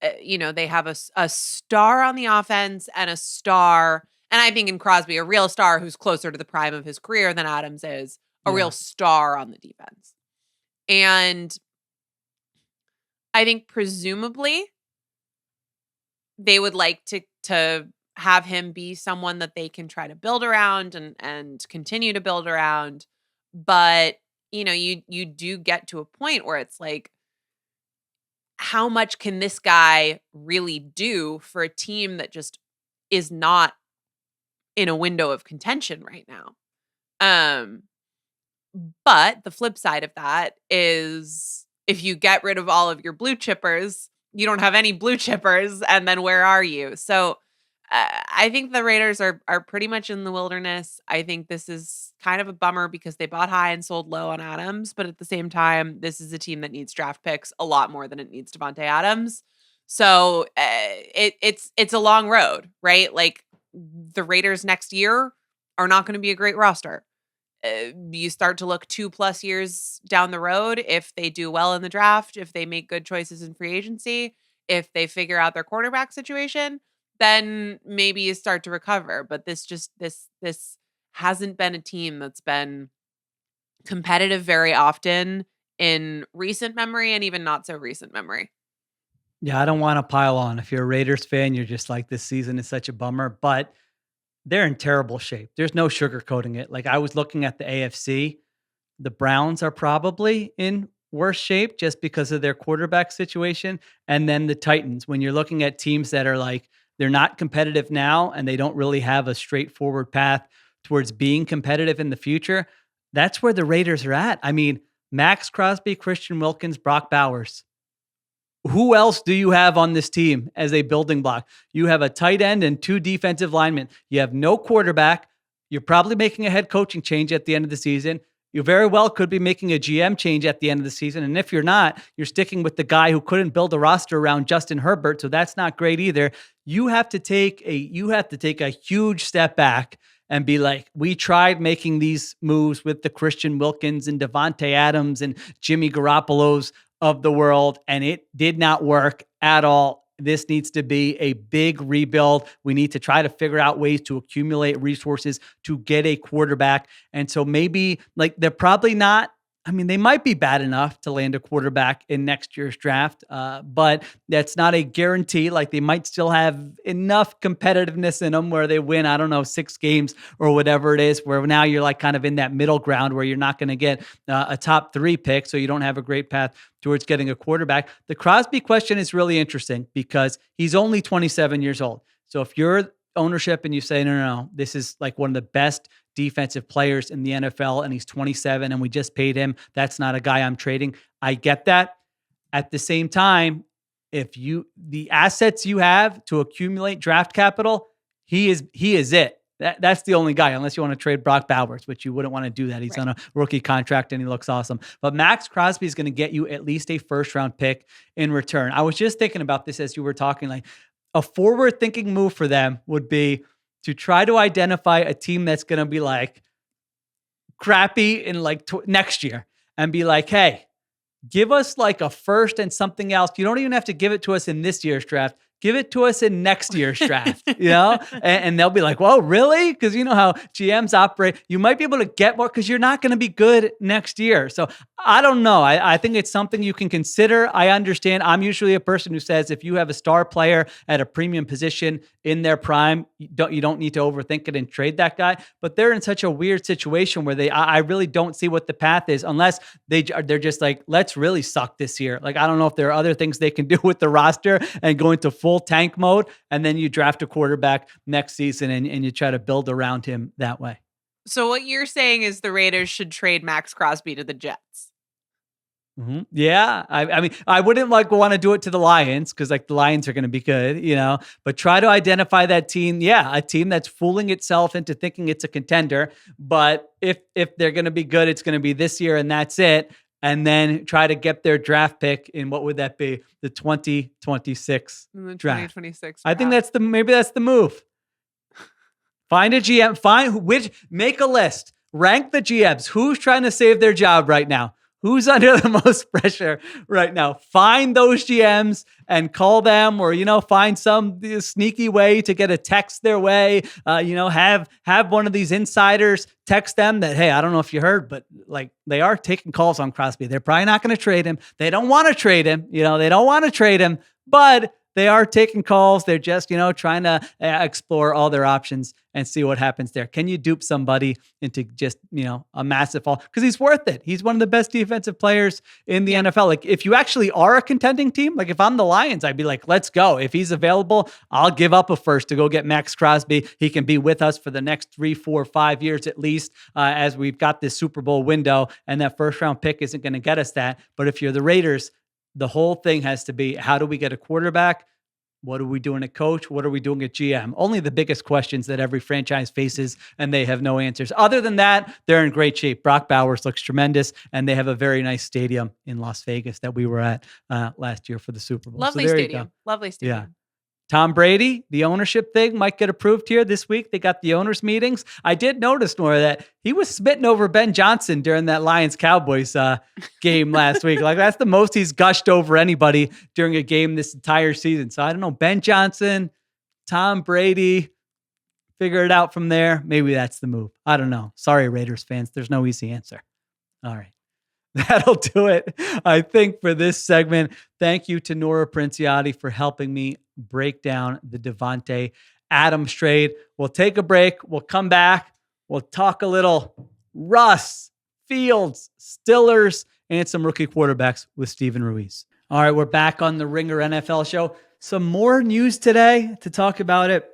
[SPEAKER 2] they have a star on the offense and a star. And I think in Crosby, a real star who's closer to the prime of his career than Adams is a real star on the defense. And I think presumably they would like to have him be someone that they can try to build around and continue to build around. But, you do get to a point where it's like, how much can this guy really do for a team that just is not in a window of contention right now? But the flip side of that is if you get rid of all of your blue chippers, you don't have any blue chippers, and then where are you? So I think the Raiders are pretty much in the wilderness. I think this is kind of a bummer because they bought high and sold low on Adams, but at the same time, this is a team that needs draft picks a lot more than it needs Davante Adams. So it's a long road, right? Like the Raiders next year are not going to be a great roster. You start to look 2+ years down the road if they do well in the draft, if they make good choices in free agency, if they figure out their quarterback situation, then maybe you start to recover. But this hasn't been a team that's been competitive very often in recent memory and even not so recent memory.
[SPEAKER 1] Yeah, I don't want to pile on. If you're a Raiders fan, you're just like, this season is such a bummer, but they're in terrible shape. There's no sugarcoating it. Like I was looking at the AFC, the Browns are probably in worse shape just because of their quarterback situation. And then the Titans, when you're looking at teams that are like, they're not competitive now and they don't really have a straightforward path towards being competitive in the future. That's where the Raiders are at. I mean, Max Crosby, Christian Wilkins, Brock Bowers. Who else do you have on this team as a building block? You have a tight end and 2 defensive linemen. You have no quarterback. You're probably making a head coaching change at the end of the season. You very well could be making a GM change at the end of the season. And if you're not, you're sticking with the guy who couldn't build a roster around Justin Herbert. So that's not great either. You have to take a huge step back and be like, we tried making these moves with the Christian Wilkins and Davante Adams and Jimmy Garoppolo's of the world, and it did not work at all. This needs to be a big rebuild. We need to try to figure out ways to accumulate resources to get a quarterback. And so maybe like they're probably not, I mean, they might be bad enough to land a quarterback in next year's draft, but that's not a guarantee. Like they might still have enough competitiveness in them where they win, 6 games or whatever it is, where now you're like kind of in that middle ground where you're not going to get a top 3 pick. So you don't have a great path towards getting a quarterback. The Crosby question is really interesting because he's only 27 years old. So if you're ownership and you say, no, this is like one of the best defensive players in the NFL and he's 27 and we just paid him, that's not a guy I'm trading. I get that. At the same time, the assets you have to accumulate draft capital, he is it. That's the only guy, unless you want to trade Brock Bowers, which you wouldn't want to do that. He's on a rookie contract and he looks awesome. But Max Crosby is going to get you at least a first-round pick in return. I was just thinking about this as you were talking, like a forward-thinking move for them would be to try to identify a team that's going to be like crappy in like next year and be like, hey, give us like a first and something else. You don't even have to give it to us in this year's draft. Give it to us in next year's draft, and they'll be like, well, really? Because you know how GMs operate. You might be able to get more because you're not going to be good next year. So I don't know. I think it's something you can consider. I understand. I'm usually a person who says if you have a star player at a premium position in their prime, you don't need to overthink it and trade that guy. But they're in such a weird situation where I really don't see what the path is unless they're just like, let's really suck this year. Like, I don't know if there are other things they can do with the roster and go into full tank mode, and then you draft a quarterback next season and you try to build around him that way.
[SPEAKER 2] So what you're saying is the Raiders should trade Max Crosby to the Jets.
[SPEAKER 1] Mm-hmm. Yeah. I mean, I wouldn't want to do it to the Lions because like the Lions are going to be good, but try to identify that team. Yeah. A team that's fooling itself into thinking it's a contender, but if they're going to be good, it's going to be this year and that's it. And then try to get their draft pick in, what would that be? The 2026 draft.
[SPEAKER 2] 2026
[SPEAKER 1] I think maybe that's the move. Find a GM, make a list, rank the GMs. Who's trying to save their job right now? Who's under the most pressure right now? Find those GMs and call them, or, find some sneaky way to get a text their way. Have one of these insiders text them that, hey, I don't know if you heard, but like they are taking calls on Crosby. They're probably not going to trade him. They don't want to trade him. They don't want to trade him, but they are taking calls. They're just, trying to explore all their options and see what happens there. Can you dupe somebody into just, a massive fall? Because he's worth it. He's one of the best defensive players in the NFL. Like, if you actually are a contending team, like if I'm the Lions, I'd be like, let's go. If he's available, I'll give up a first to go get Max Crosby. He can be with us for the next 3, 4, 5 years at least, as we've got this Super Bowl window, and that first round pick isn't going to get us that. But if you're the Raiders, the whole thing has to be, how do we get a quarterback? What are we doing at coach? What are we doing at GM? Only the biggest questions that every franchise faces, and they have no answers. Other than that, they're in great shape. Brock Bowers looks tremendous, and they have a very nice stadium in Las Vegas that we were at last year for the Super Bowl.
[SPEAKER 2] Lovely stadium. Lovely stadium.
[SPEAKER 1] Yeah. Tom Brady, the ownership thing might get approved here this week. They got the owners' meetings. I did notice, Nora, that he was smitten over Ben Johnson during that Lions-Cowboys game last week. Like, that's the most he's gushed over anybody during a game this entire season. So I don't know, Ben Johnson, Tom Brady, figure it out from there. Maybe that's the move. I don't know. Sorry, Raiders fans. There's no easy answer. All right. That'll do it, I think, for this segment. Thank you to Nora Princiotti for helping me break down the Davante Adams trade. We'll take a break. We'll come back. We'll talk a little Russ, Fields, Stillers, and some rookie quarterbacks with Steven Ruiz. All right, we're back on the Ringer NFL show. Some more news today to talk about it.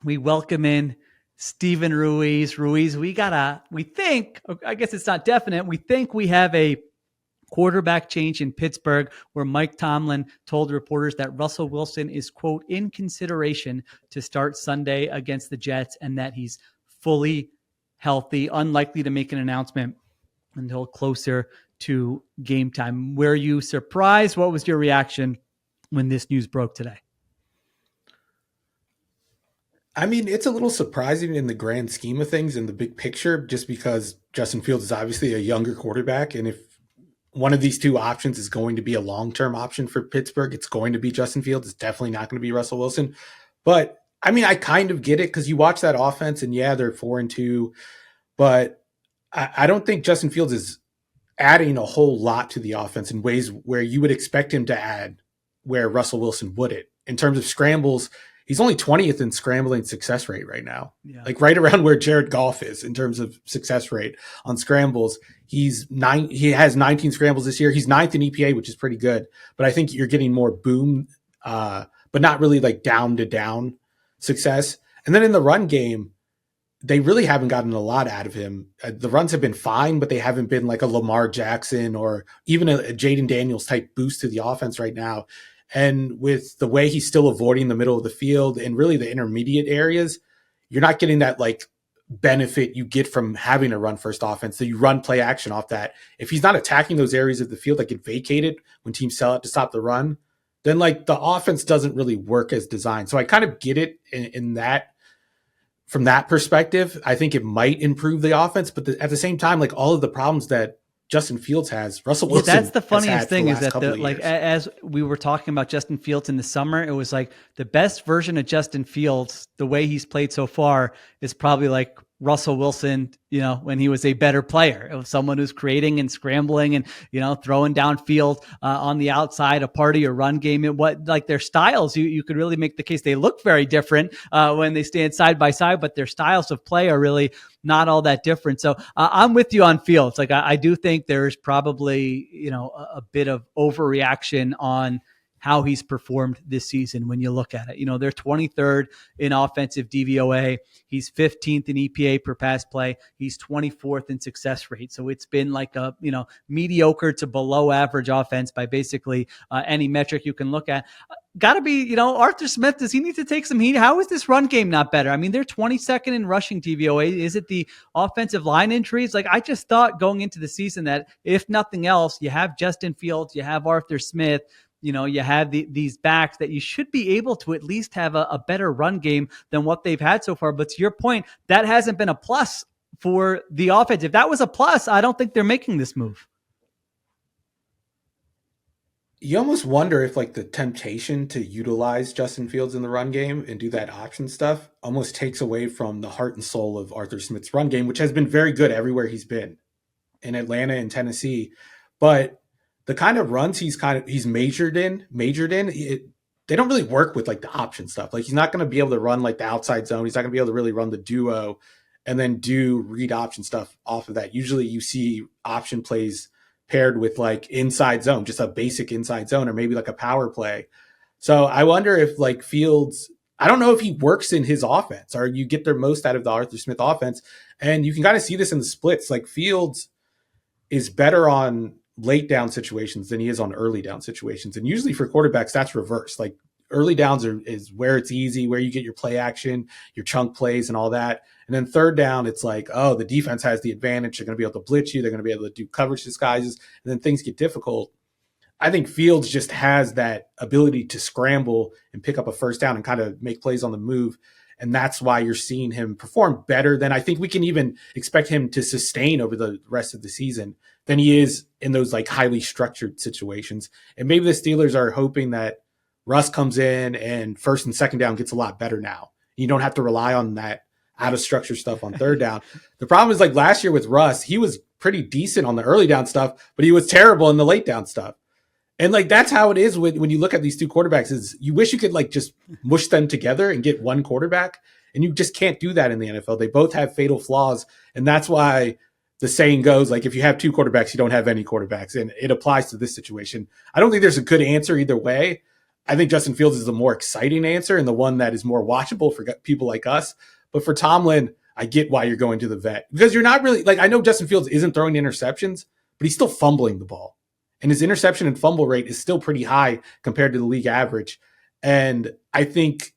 [SPEAKER 1] We welcome in Steven Ruiz. Ruiz, we think, I guess it's not definite, we think we have a quarterback change in Pittsburgh, where Mike Tomlin told reporters that Russell Wilson is, quote, in consideration to start Sunday against the Jets, and that he's fully healthy, unlikely to make an announcement until closer to game time. Were you surprised? What was your reaction when this news broke today?
[SPEAKER 3] I mean, it's a little surprising in the grand scheme of things, in the big picture, just because Justin Fields is obviously a younger quarterback. And if one of these two options is going to be a long-term option for Pittsburgh, it's going to be Justin Fields. It's definitely not going to be Russell Wilson. But I mean, I kind of get it, because you watch that offense and yeah, they're 4-2, but I don't think Justin Fields is adding a whole lot to the offense in ways where you would expect him to add, where Russell Wilson wouldn't. In terms of scrambles, he's only 20th in scrambling success rate right now. Yeah. Like right around where Jared Goff is in terms of success rate on scrambles. He has 19 scrambles this year. He's 9th in EPA, which is pretty good. But I think you're getting more boom, but not really like down to down success. And then in the run game, they really haven't gotten a lot out of him. The runs have been fine, but they haven't been like a Lamar Jackson or even a Jaden Daniels type boost to the offense right now. And with the way he's still avoiding the middle of the field and really the intermediate areas, you're not getting that like benefit you get from having a run first offense. So you run play action off that. If he's not attacking those areas of the field that get vacated when teams sell it to stop the run, then like the offense doesn't really work as designed. So I kind of get it in that, from that perspective. I think it might improve the offense, but at the same time, like all of the problems that Justin Fields has, Russell Wilson.
[SPEAKER 1] Yeah, that's the funniest thing, is that as we were talking about Justin Fields in the summer, it was like the best version of Justin Fields, the way he's played so far, is probably like Russell Wilson, when he was a better player. It was someone who's creating and scrambling and, throwing downfield on the outside, a part of your run game. And what, like, their styles, you could really make the case. They look very different when they stand side by side, but their styles of play are really not all that different. So I'm with you on Fields. Like, I do think there's probably, a bit of overreaction on how he's performed this season when you look at it. They're 23rd in offensive DVOA. He's 15th in EPA per pass play. He's 24th in success rate. So it's been like a, mediocre to below average offense by basically any metric you can look at. Got to be, Arthur Smith, does he need to take some heat? How is this run game not better? I mean, they're 22nd in rushing DVOA. Is it the offensive line injuries? Like, I just thought going into the season that if nothing else, you have Justin Fields, you have Arthur Smith, you have these backs that you should be able to at least have a better run game than what they've had so far. But to your point, that hasn't been a plus for the offense. If that was a plus, I don't think they're making this move.
[SPEAKER 3] You almost wonder if like the temptation to utilize Justin Fields in the run game and do that option stuff almost takes away from the heart and soul of Arthur Smith's run game, which has been very good everywhere he's been in Atlanta and Tennessee. But the kind of runs he's majored in they don't really work with like the option stuff. Like he's not going to be able to run like the outside zone. He's not going to be able to really run the duo and then do read option stuff off of that. Usually you see option plays paired with like inside zone, just a basic inside zone, or maybe like a power play. So I wonder if like Fields, I don't know if he works in his offense or you get their most out of the Arthur Smith offense. And you can kind of see this in the splits. Like Fields is better on late down situations than he is on early down situations. And usually for quarterbacks, that's reversed. Like early downs is where it's easy, where you get your play action, your chunk plays and all that. And then third down, it's like, oh, the defense has the advantage. They're going to be able to blitz you. They're going to be able to do coverage disguises. And then things get difficult. I think Fields just has that ability to scramble and pick up a first down and kind of make plays on the move. And that's why you're seeing him perform better than I think we can even expect him to sustain over the rest of the season than he is in those like highly structured situations. And maybe the Steelers are hoping that Russ comes in and first and second down gets a lot better now. You don't have to rely on that out of structure stuff on third down. The problem is like last year with Russ, he was pretty decent on the early down stuff, but he was terrible in the late down stuff. And like that's how it is when you look at these two quarterbacks is you wish you could like just mush them together and get one quarterback. And you just can't do that in the NFL. They both have fatal flaws. And that's why the saying goes, like, if you have two quarterbacks, you don't have any quarterbacks. And it applies to this situation. I don't think there's a good answer either way. I think Justin Fields is the more exciting answer and the one that is more watchable for people like us. But for Tomlin, I get why you're going to the vet because you're not really like, I know Justin Fields isn't throwing interceptions, but he's still fumbling the ball. And his interception and fumble rate is still pretty high compared to the league average. And I think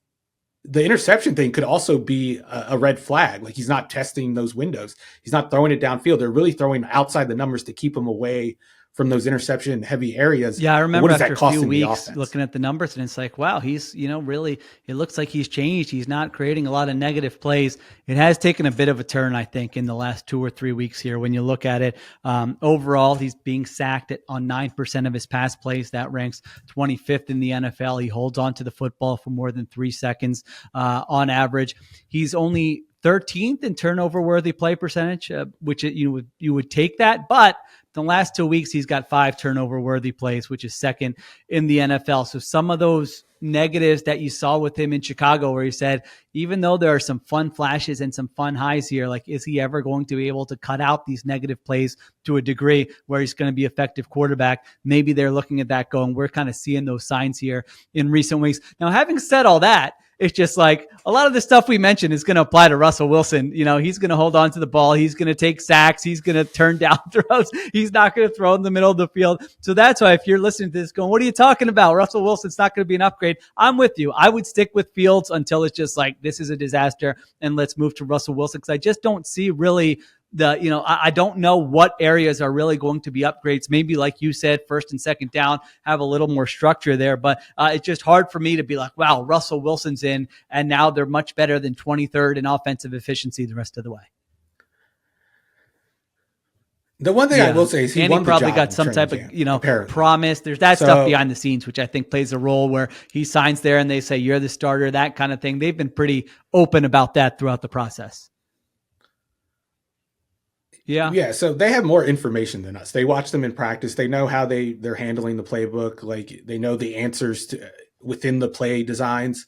[SPEAKER 3] the interception thing could also be a red flag. Like he's not testing those windows. He's not throwing it downfield. They're really throwing outside the numbers to keep him away from those interception heavy areas.
[SPEAKER 1] Yeah, I remember after a few weeks looking at the numbers and it's like, wow, he's, really, it looks like he's changed. He's not creating a lot of negative plays. It has taken a bit of a turn, I think, in the last 2 or 3 weeks here. When you look at it, overall, he's being sacked on 9% of his pass plays. That ranks 25th in the NFL. He holds on to the football for more than 3 seconds on average. He's only 13th in turnover worthy play percentage, which you would take that, but the last 2 weeks, he's got 5 turnover worthy plays, which is second in the NFL. So some of those negatives that you saw with him in Chicago, where he said, even though there are some fun flashes and some fun highs here, like, is he ever going to be able to cut out these negative plays to a degree where he's going to be effective quarterback? Maybe they're looking at that going, we're kind of seeing those signs here in recent weeks. Now, having said all that, it's just like a lot of the stuff we mentioned is going to apply to Russell Wilson. He's going to hold on to the ball. He's going to take sacks. He's going to turn down throws. He's not going to throw in the middle of the field. So that's why if you're listening to this going, what are you talking about? Russell Wilson's not going to be an upgrade. I'm with you. I would stick with Fields until it's just like, this is a disaster and let's move to Russell Wilson. Cause I just don't see really I don't know what areas are really going to be upgrades. Maybe like you said, first and second down, have a little more structure there, but it's just hard for me to be like, wow, Russell Wilson's in and now they're much better than 23rd in offensive efficiency the rest of the way.
[SPEAKER 3] The one thing I will say is he
[SPEAKER 1] probably got some type of, promise. There's that stuff behind the scenes, which I think plays a role where he signs there and they say, you're the starter, that kind of thing. They've been pretty open about that throughout the process. Yeah.
[SPEAKER 3] So they have more information than us. They watch them in practice. They know how they're handling the playbook. Like they know the answers to within the play designs.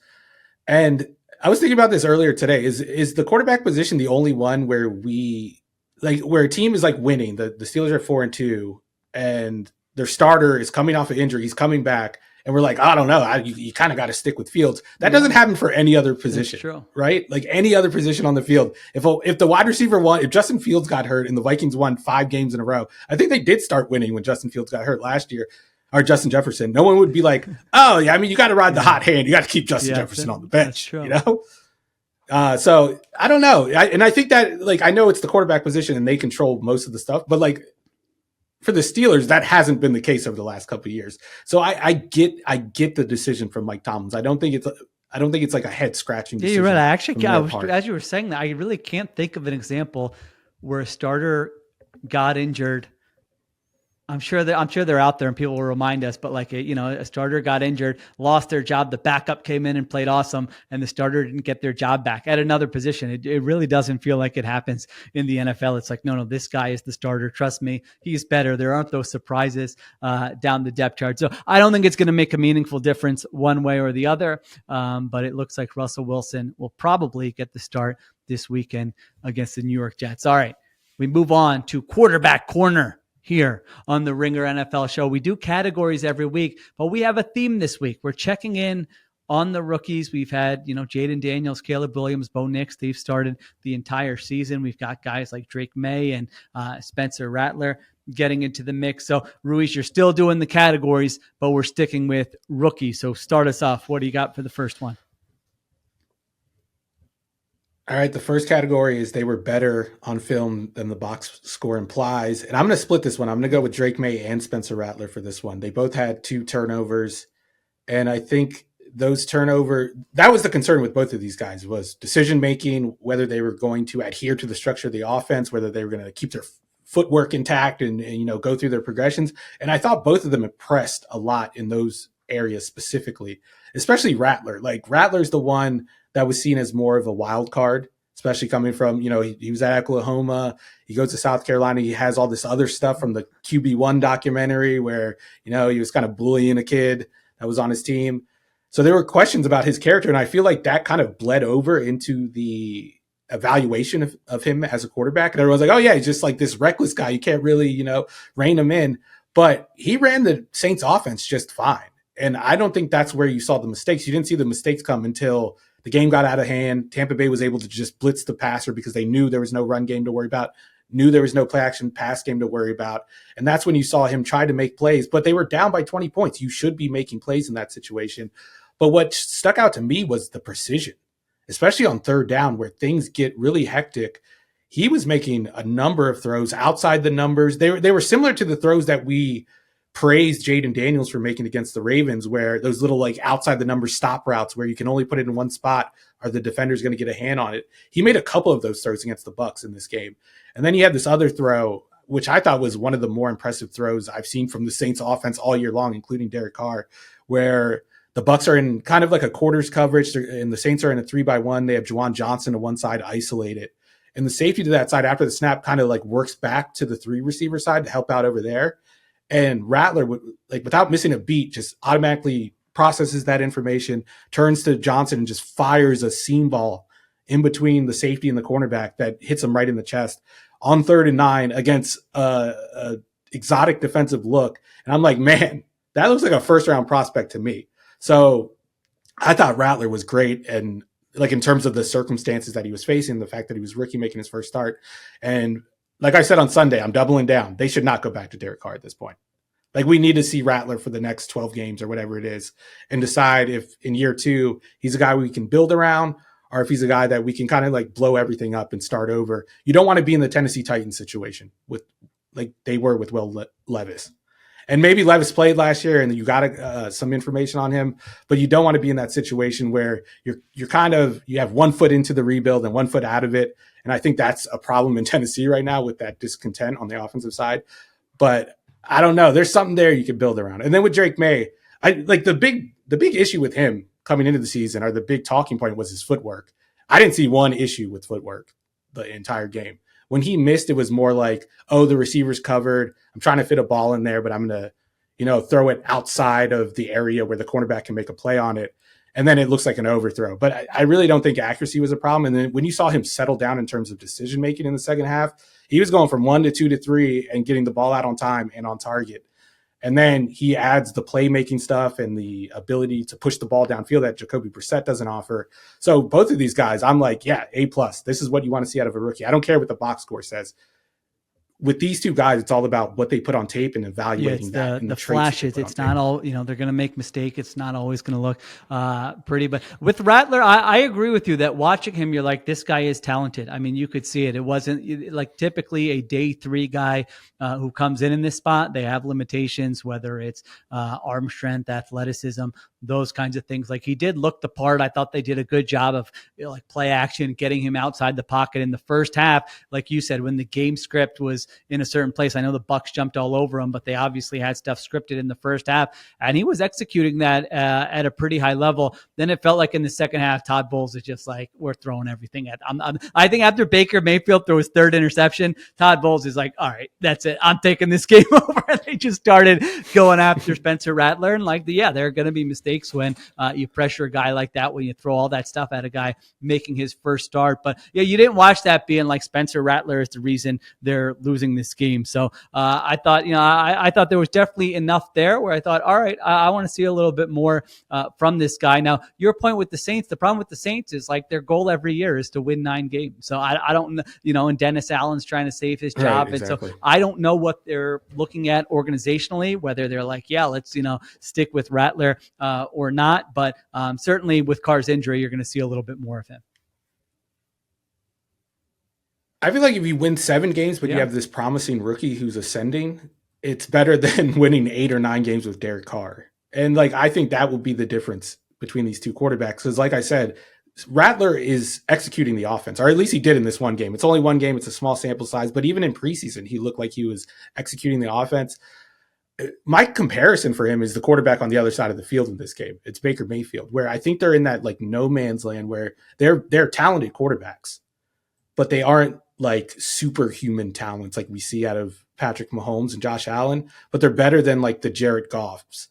[SPEAKER 3] And I was thinking about this earlier today. Is the quarterback position the only one where where a team is like winning? The Steelers are 4-2 and their starter is coming off an injury. He's coming back. And we're like, I don't know. You kind of got to stick with Fields. That doesn't happen for any other position, right? Like any other position on the field. If the wide receiver won, if Justin Fields got hurt and the Vikings won 5 games in a row, I think they did start winning when Justin Fields got hurt last year, or Justin Jefferson. No one would be like, oh, yeah, I mean, you got to ride the hot hand. You got to keep Justin Jefferson on the bench, So I don't know. I think that, like, I know it's the quarterback position and they control most of the stuff, but like, for the Steelers, that hasn't been the case over the last couple of years. So I get the decision from Mike Tomlin. I don't think it's like a head scratching decision.
[SPEAKER 1] Yeah, you're right. I actually, as you were saying that, I really can't think of an example where a starter got injured I'm sure they're out there and people will remind us, but like, a starter got injured, lost their job. The backup came in and played awesome, and the starter didn't get their job back at another position. It really doesn't feel like it happens in the NFL. It's like, no, this guy is the starter. Trust me, he's better. There aren't those surprises down the depth chart. So I don't think it's going to make a meaningful difference one way or the other. But it looks like Russell Wilson will probably get the start this weekend against the New York Jets. All right, we move on to quarterback corner here on the Ringer NFL show. We do categories every week, but we have a theme this week. We're checking in on the rookies. We've had, Jaden Daniels, Caleb Williams, Bo Nix. They've started the entire season. We've got guys like Drake May and Spencer Rattler getting into the mix. So Ruiz, you're still doing the categories, but we're sticking with rookies. So start us off. What do you got for the first one?
[SPEAKER 3] All right, the first category is they were better on film than the box score implies. And I'm going to split this one. I'm going to go with Drake May and Spencer Rattler for this one. They both had 2 turnovers. And I think that was the concern with both of these guys, was decision-making, whether they were going to adhere to the structure of the offense, whether they were going to keep their footwork intact and go through their progressions. And I thought both of them impressed a lot in those areas specifically, especially Rattler. Like, Rattler's the one that was seen as more of a wild card, especially coming from, he was at Oklahoma. He goes to South Carolina. He has all this other stuff from the QB1 documentary where, he was kind of bullying a kid that was on his team. So there were questions about his character. And I feel like that kind of bled over into the evaluation of him as a quarterback. And everyone's like, oh yeah, he's just like this reckless guy. You can't really, rein him in. But he ran the Saints offense just fine. And I don't think that's where you saw the mistakes. You didn't see the mistakes come until the game got out of hand. Tampa Bay was able to just blitz the passer because they knew there was no run game to worry about, knew there was no play action pass game to worry about. And that's when you saw him try to make plays, but they were down by 20 points. You should be making plays in that situation. But what stuck out to me was the precision, especially on third down where things get really hectic. He was making a number of throws outside the numbers. They were similar to the throws that we praised Jaden Daniels for making against the Ravens, where those little like outside the numbers stop routes where you can only put it in one spot. Are the defenders going to get a hand on it? He made a couple of those throws against the Bucs in this game. And then he had this other throw, which I thought was one of the more impressive throws I've seen from the Saints offense all year long, including Derek Carr, where the Bucs are in kind of like a quarters coverage and the Saints are in a 3-by-1. They have Juwan Johnson to one side isolated. And the safety to that side after the snap kind of like works back to the 3 receiver side to help out over there. And Rattler would, like, without missing a beat, just automatically processes that information, turns to Johnson and just fires a seam ball in between the safety and the cornerback that hits him right in the chest on 3rd and 9 against a exotic defensive look. And I'm like, man, that looks like a first-round prospect to me. So I thought Rattler was great. And like in terms of the circumstances that he was facing, the fact that he was rookie making his first start. And like I said on Sunday, I'm doubling down. They should not go back to Derek Carr at this point. Like, we need to see Rattler for the next 12 games or whatever it is and decide if in year 2 he's a guy we can build around or if he's a guy that we can kind of like blow everything up and start over. You don't want to be in the Tennessee Titans situation with like they were with Will Levis. And maybe Levis played last year and you got some information on him, but you don't want to be in that situation where you're kind of, you have 1 foot into the rebuild and 1 foot out of it. And I think that's a problem in Tennessee right now with that discontent on the offensive side. But I don't know. There's something there you can build around. And then with Drake May, I like the big issue with him coming into the season, or the big talking point, was his footwork. I didn't see one issue with footwork the entire game. When he missed, it was more like, oh, the receiver's covered. I'm trying to fit a ball in there, but I'm going to, throw it outside of the area where the cornerback can make a play on it. And then it looks like an overthrow. But I really don't think accuracy was a problem. And then when you saw him settle down in terms of decision-making in the second half, he was going from 1 to 2 to 3 and getting the ball out on time and on target. And then he adds the playmaking stuff and the ability to push the ball downfield that Jacoby Brissett doesn't offer. So both of these guys, I'm like, yeah, A+. This is what you want to see out of a rookie. I don't care what the box score says. With these two guys, it's all about what they put on tape and evaluating that.
[SPEAKER 1] The flashes. It's not all, they're going to make mistakes. It's not always going to look pretty. But with Rattler, I agree with you that watching him, you're like, this guy is talented. I mean, you could see it. It wasn't like typically a day 3 guy who comes in this spot. They have limitations, whether it's arm strength, athleticism, those kinds of things. Like he did look the part. I thought they did a good job of like play action, getting him outside the pocket in the first half. Like you said, when the game script was in a certain place, I know the Bucs jumped all over him, but they obviously had stuff scripted in the first half, and he was executing that at a pretty high level. Then it felt like in the second half, Todd Bowles is just like, we're throwing everything at. I think after Baker Mayfield threw his third interception, Todd Bowles is like, all right, that's it. I'm taking this game over. And they just started going after Spencer Rattler, and there are going to be mistakes when you pressure a guy like that, when you throw all that stuff at a guy making his first start. But yeah, you didn't watch that being like Spencer Rattler is the reason they're losing this game. So I thought, I thought there was definitely enough there where I thought, all right, I want to see a little bit more from this guy. Now, your point with the Saints, the problem with the Saints is like their goal every year is to win 9 games. So I don't, and Dennis Allen's trying to save his job.
[SPEAKER 3] Right, exactly.
[SPEAKER 1] And so I don't know what they're looking at organizationally, whether they're like, yeah, let's, stick with Rattler or not. But certainly with Carr's injury, you're going to see a little bit more of him.
[SPEAKER 3] I feel like if you win 7 games, but you have this promising rookie who's ascending, it's better than winning 8 or 9 games with Derek Carr. And like, I think that will be the difference between these two quarterbacks. Because like I said, Rattler is executing the offense, or at least he did in this one game. It's only one game. It's a small sample size, but even in preseason, he looked like he was executing the offense. My comparison for him is the quarterback on the other side of the field in this game. It's Baker Mayfield, where I think they're in that like no man's land where they're talented quarterbacks, but they aren't like superhuman talents like we see out of Patrick Mahomes and Josh Allen, but they're better than like the Jared Goffs.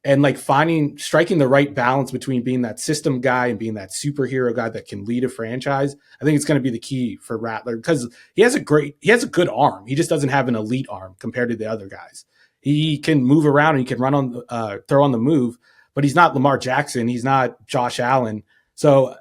[SPEAKER 3] And like striking the right balance between being that system guy and being that superhero guy that can lead a franchise. I think it's going to be the key for Rattler because he has a good arm. He just doesn't have an elite arm compared to the other guys. He can move around and he can run on, throw on the move, but he's not Lamar Jackson. He's not Josh Allen. So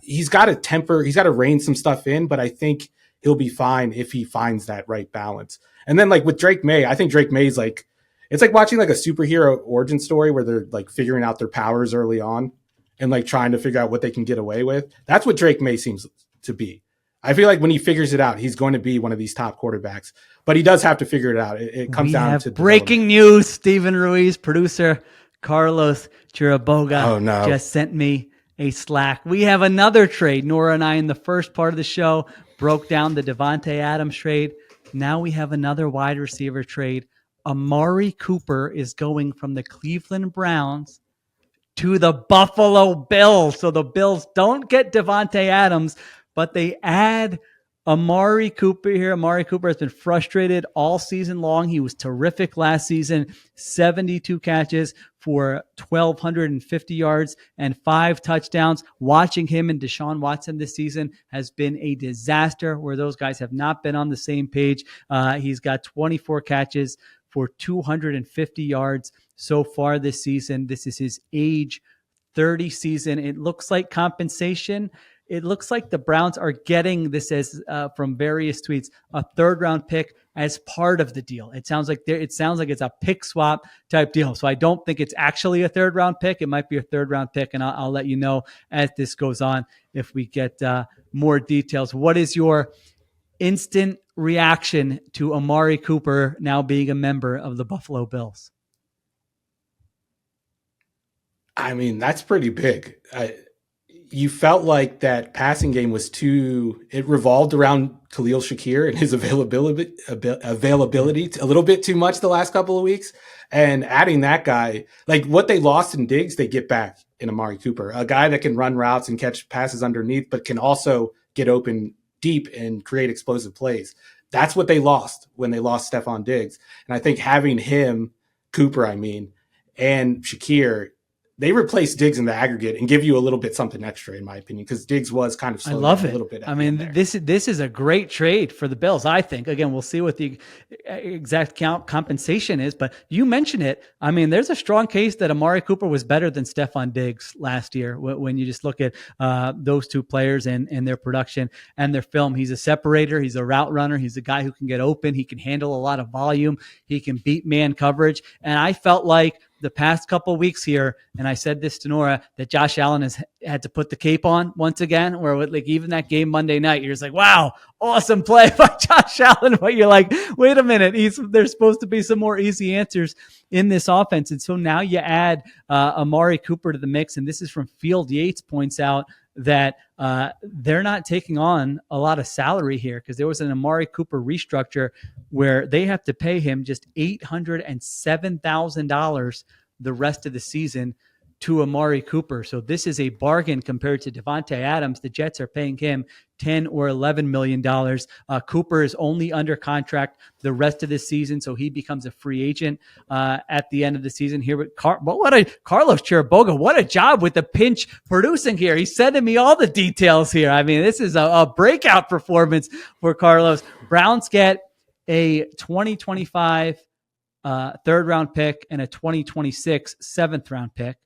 [SPEAKER 3] he's got to temper. He's got to rein some stuff in, but I think he'll be fine if he finds that right balance. And then like with Drake May, I think Drake May's like, it's like watching like a superhero origin story where they're like figuring out their powers early on and like trying to figure out what they can get away with. That's what Drake May seems to be. I feel like when he figures it out, he's going to be one of these top quarterbacks, but he does have to figure it out. It comes down to
[SPEAKER 1] breaking news. Steven Ruiz, producer Carlos Chiraboga just sent me a Slack. We have another trade. Nora and I in the first part of the show broke down the Davante Adams trade. Now we have another wide receiver trade. Amari Cooper is going from the Cleveland Browns to the Buffalo Bills. So the Bills don't get Davante Adams, but they add Amari Cooper here. Amari Cooper has been frustrated all season long. He was terrific last season, 72 catches for 1,250 yards and 5 touchdowns. Watching him and Deshaun Watson this season has been a disaster where those guys have not been on the same page. He's got 24 catches for 250 yards so far this season. This is his age 30 season. It looks like compensation. It looks like the Browns are getting this as from various tweets, a 3rd round pick as part of the deal. It sounds like it's a pick swap type deal. So I don't think it's actually a 3rd round pick. It might be a 3rd round pick, and I'll let you know as this goes on if we get more details. What is your instant reaction to Amari Cooper now being a member of the Buffalo Bills?
[SPEAKER 3] I mean, that's pretty big. You felt like that passing game was it revolved around Khalil Shakir and his availability a little bit too much the last couple of weeks. And adding that guy, like what they lost in Diggs, they get back in Amari Cooper, a guy that can run routes and catch passes underneath, but can also get open deep and create explosive plays. That's what they lost when they lost Stephon Diggs. And I think having Cooper, and Shakir, they replace Diggs in the aggregate and give you a little bit something extra, in my opinion, because Diggs was kind of slow.
[SPEAKER 1] I love
[SPEAKER 3] down
[SPEAKER 1] it.
[SPEAKER 3] A little bit.
[SPEAKER 1] I mean, this is a great trade for the Bills, I think. Again, we'll see what the exact compensation is, but you mentioned it. I mean, there's a strong case that Amari Cooper was better than Stephon Diggs last year when you just look at those two players and their production and their film. He's a separator. He's a route runner. He's a guy who can get open. He can handle a lot of volume. He can beat man coverage. And I felt like the past couple of weeks here, and I said this to Nora, that Josh Allen has had to put the cape on once again, where with like even that game Monday night, you're just like, wow, awesome play by Josh Allen. But you're like, wait a minute, there's supposed to be some more easy answers in this offense. And so now you add Amari Cooper to the mix, and this is from Field Yates, points out that they're not taking on a lot of salary here, because there was an Amari Cooper restructure where they have to pay him just $807,000 the rest of the season to Amari Cooper. So this is a bargain compared to Davante Adams. The Jets are paying him $10 or $11 million. Cooper is only under contract the rest of the season, so he becomes a free agent at the end of the season. Here with Carlos Chiriboga, what a job with the pinch producing here. He's sending me all the details here. I mean, this is a breakout performance for Carlos. Browns get a 2025 third round pick and a 2026 seventh round pick.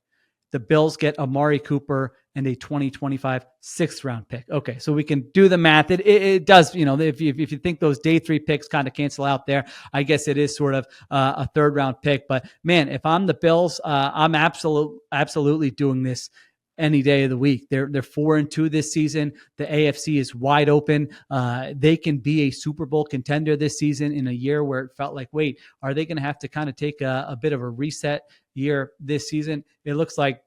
[SPEAKER 1] The Bills get Amari Cooper and a 2025 sixth round pick. Okay, so we can do the math. It does, if you think those day 3 picks kind of cancel out there, I guess it is sort of a third round pick. But man, if I'm the Bills, I'm absolutely doing this any day of the week. They're 4-2 this season. The AFC is wide open. They can be a Super Bowl contender this season in a year where it felt like, wait, are they going to have to kind of take a bit of a reset year this season? It looks like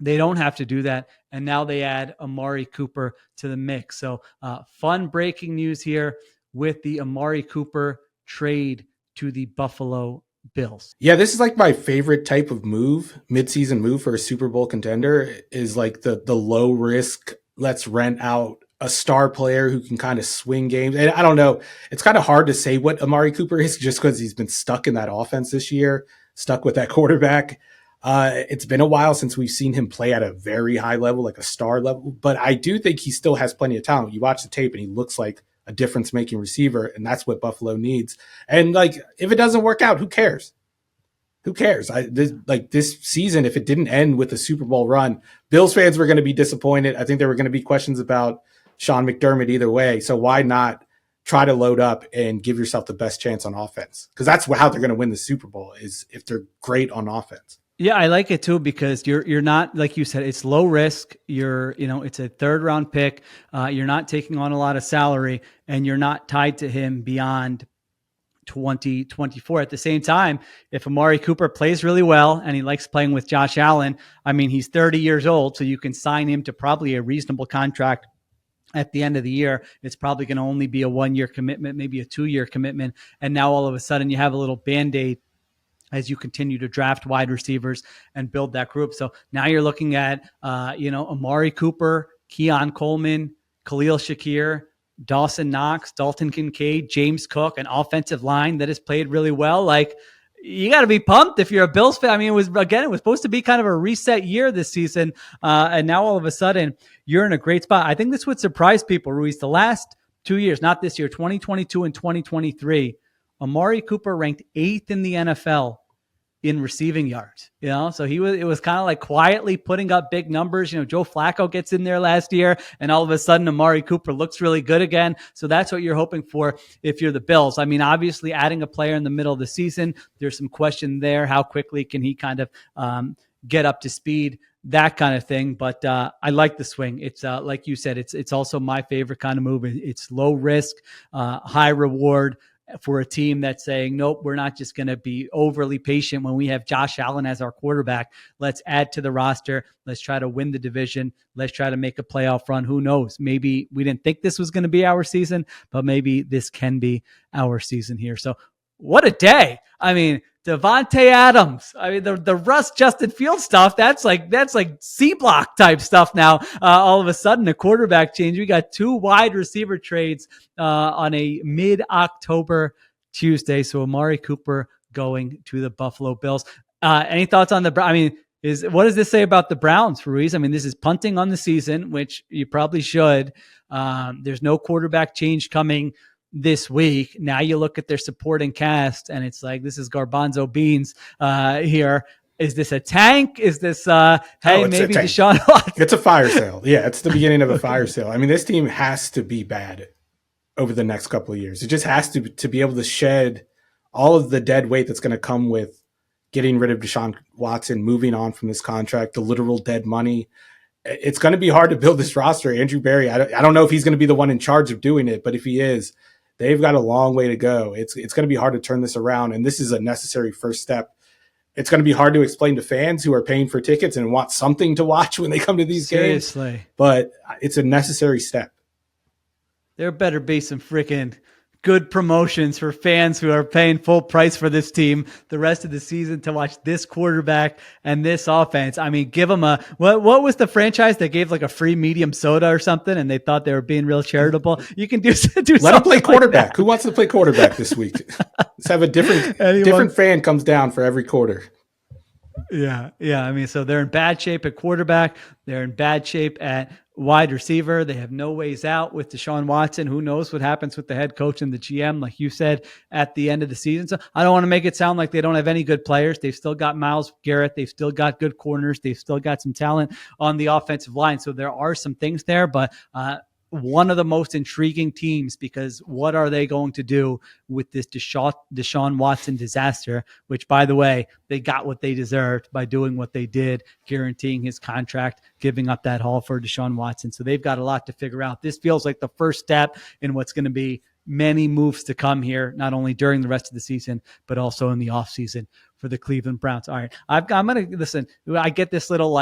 [SPEAKER 1] they don't have to do that. And now they add Amari Cooper to the mix. So fun breaking news here with the Amari Cooper trade to the Buffalo Bills.
[SPEAKER 3] Yeah, this is like my favorite type of move, midseason move for a Super Bowl contender, is like the low risk, let's rent out a star player who can kind of swing games. And I don't know, it's kind of hard to say what Amari Cooper is just because he's been stuck in that offense this year, stuck with that quarterback. It's been a while since we've seen him play at a very high level, like a star level, but I do think he still has plenty of talent. You watch the tape and he looks like a difference-making receiver, and that's what Buffalo needs. And like, if it doesn't work out, who cares? Who cares? This season, if it didn't end with a Super Bowl run, Bills fans were going to be disappointed. I think there were going to be questions about Sean McDermott either way. So why not try to load up and give yourself the best chance on offense? Because that's how they're going to win the Super Bowl, is if they're great on offense.
[SPEAKER 1] Yeah, I like it too, because you're not, like you said, it's low risk. It's a third round pick. You're not taking on a lot of salary, and you're not tied to him beyond 2024. At the same time, if Amari Cooper plays really well and he likes playing with Josh Allen, I mean, he's 30 years old, so you can sign him to probably a reasonable contract at the end of the year. It's probably going to only be a 1-year commitment, maybe a 2-year commitment. And now all of a sudden you have a little Band-Aid as you continue to draft wide receivers and build that group. So now you're looking at, Amari Cooper, Keon Coleman, Khalil Shakir, Dawson Knox, Dalton Kincaid, James Cook, an offensive line that has played really well. Like, you got to be pumped if you're a Bills fan. I mean, it was supposed to be kind of a reset year this season. And now all of a sudden you're in a great spot. I think this would surprise people, Ruiz. The last 2 years, not this year, 2022 and 2023, Amari Cooper ranked 8th in the NFL in receiving yards, so it was kind of like quietly putting up big numbers. Joe Flacco gets in there last year, and all of a sudden Amari Cooper looks really good again. So that's what you're hoping for if you're the Bills. I mean, obviously adding a player in the middle of the season, there's some question there. How quickly can he kind of get up to speed, that kind of thing. But I like the swing. It's like you said, it's also my favorite kind of move. It's low risk, high reward, for a team that's saying, nope, we're not just going to be overly patient when we have Josh Allen as our quarterback. Let's add to the roster. Let's try to win the division. Let's try to make a playoff run. Who knows? Maybe we didn't think this was going to be our season, but maybe this can be our season here. So what a day. I mean, Davante Adams. I mean, the Russ Justin Fields stuff, that's like C block type stuff now. All of a sudden, a quarterback change. We got 2 wide receiver trades on a mid-October Tuesday. So Amari Cooper going to the Buffalo Bills. Any thoughts on what does this say about the Browns, Ruiz? I mean, this is punting on the season, which you probably should. There's no quarterback change coming this week. Now you look at their supporting cast and it's like, this is garbanzo beans here. Is this a tank? Is this maybe Deshaun Watson?
[SPEAKER 3] It's a fire sale. Yeah, it's the beginning of a fire sale. I mean, this team has to be bad over the next couple of years. It just has to be able to shed all of the dead weight that's going to come with getting rid of Deshaun Watson, moving on from this contract, the literal dead money. It's going to be hard to build this roster. Andrew Berry, I don't know if he's going to be the one in charge of doing it, but if he is, they've got a long way to go. It's going to be hard to turn this around, and this is a necessary first step. It's going to be hard to explain to fans who are paying for tickets and want something to watch when they come to these games. But it's a necessary step.
[SPEAKER 1] There better be some freaking good promotions for fans who are paying full price for this team the rest of the season to watch this quarterback and this offense. I mean, give them what was the franchise that gave like a free medium soda or something and they thought they were being real charitable? You can do
[SPEAKER 3] let them play quarterback. Like, who wants to play quarterback this week? Let's have a different fan comes down for every quarter.
[SPEAKER 1] Yeah. I mean, so they're in bad shape at quarterback. They're in bad shape at wide receiver. They have no ways out with Deshaun Watson. Who knows what happens with the head coach and the GM, like you said, at the end of the season. So I don't want to make it sound like they don't have any good players. They've still got Myles Garrett. They've still got good corners. They've still got some talent on the offensive line. So there are some things there, but one of the most intriguing teams, because what are they going to do with this Deshaun Watson disaster, which, by the way, they got what they deserved by doing what they did, guaranteeing his contract, giving up that haul for Deshaun Watson. So they've got a lot to figure out. This feels like the first step in what's going to be many moves to come here, not only during the rest of the season, but also in the offseason for the Cleveland Browns. All right, I'm going to listen. I get this little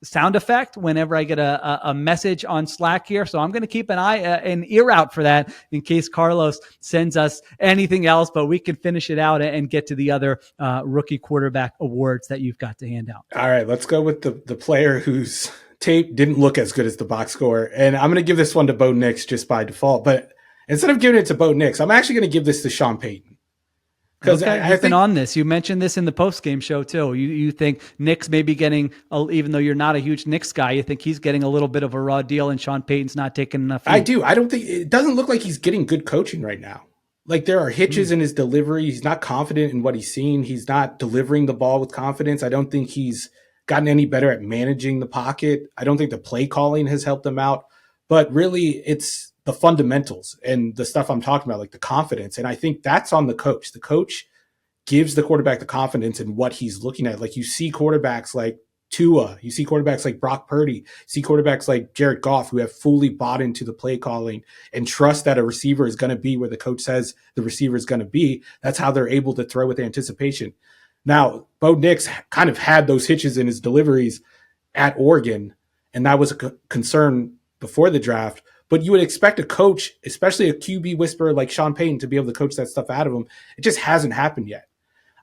[SPEAKER 1] sound effect whenever I get a message on Slack here. So I'm going to keep an ear out for that in case Carlos sends us anything else, but we can finish it out and get to the other rookie quarterback awards that you've got to hand out.
[SPEAKER 3] All right, let's go with the player whose tape didn't look as good as the box score. And I'm going to give this one to Bo Nix just by default, but instead of giving it to Bo Nix, I'm actually going to give this to Sean Payton.
[SPEAKER 1] Because I've been on this. You mentioned this in the post-game show, too. You think Knicks may be getting, even though you're not a huge Knicks guy, you think he's getting a little bit of a raw deal and Sean Payton's not taking enough heat.
[SPEAKER 3] I do. I don't think – it doesn't look like he's getting good coaching right now. Like, there are hitches in his delivery. He's not confident in what he's seeing. He's not delivering the ball with confidence. I don't think he's gotten any better at managing the pocket. I don't think the play calling has helped him out. But really, it's – the fundamentals and the stuff I'm talking about, like the confidence. And I think that's on the coach. The coach gives the quarterback the confidence in what he's looking at. Like you see quarterbacks like Tua, you see quarterbacks like Brock Purdy, you see quarterbacks like Jared Goff who have fully bought into the play calling and trust that a receiver is going to be where the coach says the receiver is going to be. That's how they're able to throw with anticipation. Now, Bo Nix kind of had those hitches in his deliveries at Oregon, and that was a concern before the draft. But you would expect a coach, especially a QB whisperer like Sean Payton, to be able to coach that stuff out of him. It just hasn't happened yet.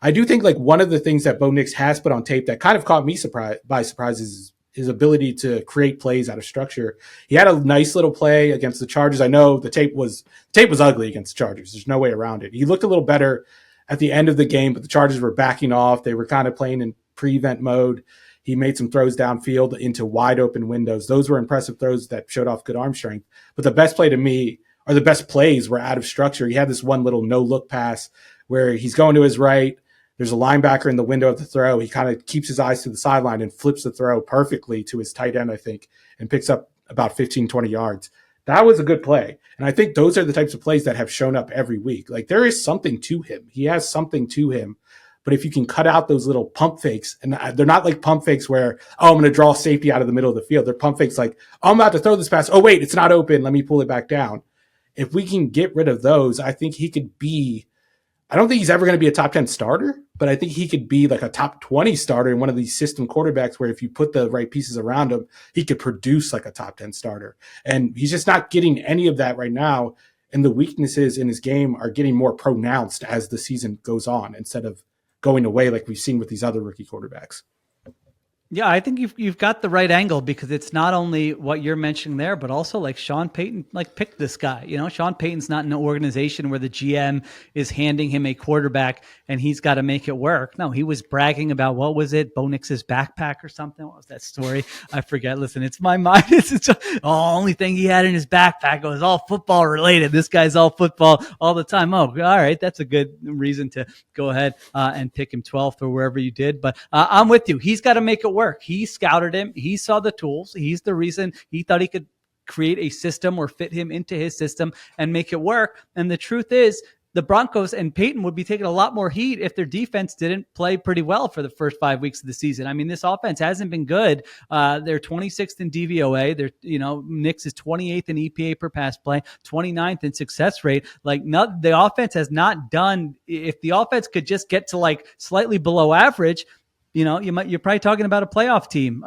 [SPEAKER 3] I do think like one of the things that Bo Nix has put on tape that kind of caught me by surprise is his ability to create plays out of structure. He had a nice little play against the Chargers. I know the tape was ugly against the Chargers. There's no way around it. He looked a little better at the end of the game, but the Chargers were backing off. They were kind of playing in prevent mode. He made some throws downfield into wide open windows. Those were impressive throws that showed off good arm strength. But the best play to me, or the best plays, were out of structure. He had this one little no-look pass where he's going to his right. There's a linebacker in the window of the throw. He kind of keeps his eyes to the sideline and flips the throw perfectly to his tight end, I think, and picks up about 15, 20 yards. That was a good play. And I think those are the types of plays that have shown up every week. Like there is something to him. He has something to him. But if you can cut out those little pump fakes, and they're not like pump fakes where, I'm going to draw safety out of the middle of the field. They're pump fakes like, I'm about to throw this pass. Oh, wait, it's not open. Let me pull it back down. If we can get rid of those, I think he could be, I don't think he's ever going to be a top 10 starter, but I think he could be like a top 20 starter in one of these system quarterbacks where if you put the right pieces around him, he could produce like a top 10 starter. And he's just not getting any of that right now. And the weaknesses in his game are getting more pronounced as the season goes on instead of going away like we've seen with these other rookie quarterbacks.
[SPEAKER 1] Yeah, I think you've got the right angle because it's not only what you're mentioning there, but also like Sean Payton picked this guy. You know, Sean Payton's not in an organization where the GM is handing him a quarterback and he's got to make it work. No, he was bragging about, what was it, Bo Nix's backpack or something? What was that story? I forget. Listen, it's my mind. It's the only thing he had in his backpack was all football related. This guy's all football all the time. Oh, all right. That's a good reason to go ahead and pick him 12th or wherever you did. But I'm with you. He's got to make it work. He scouted him. He saw the tools. He's the reason he thought he could create a system or fit him into his system and make it work. And the truth is, the Broncos and Peyton would be taking a lot more heat if their defense didn't play pretty well for the first 5 weeks of the season. I mean, this offense hasn't been good. They're 26th in DVOA. Nix is 28th in EPA per pass play, 29th in success rate. The offense has not done. If the offense could just get to like slightly below average, you're probably talking about a playoff team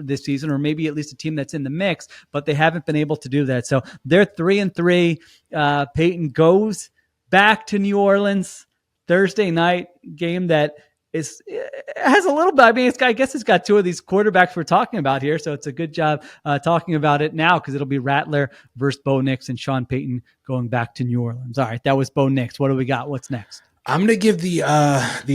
[SPEAKER 1] this season, or maybe at least a team that's in the mix, but they haven't been able to do that. So they're 3-3. Peyton goes back to New Orleans Thursday night, game that has a little bit. I mean, I guess it's got two of these quarterbacks we're talking about here, so it's a good job talking about it now, because it'll be Rattler versus Bo Nix and Sean Payton going back to New Orleans. All right, that was Bo Nix. What do we got? What's next?
[SPEAKER 3] I'm going to give the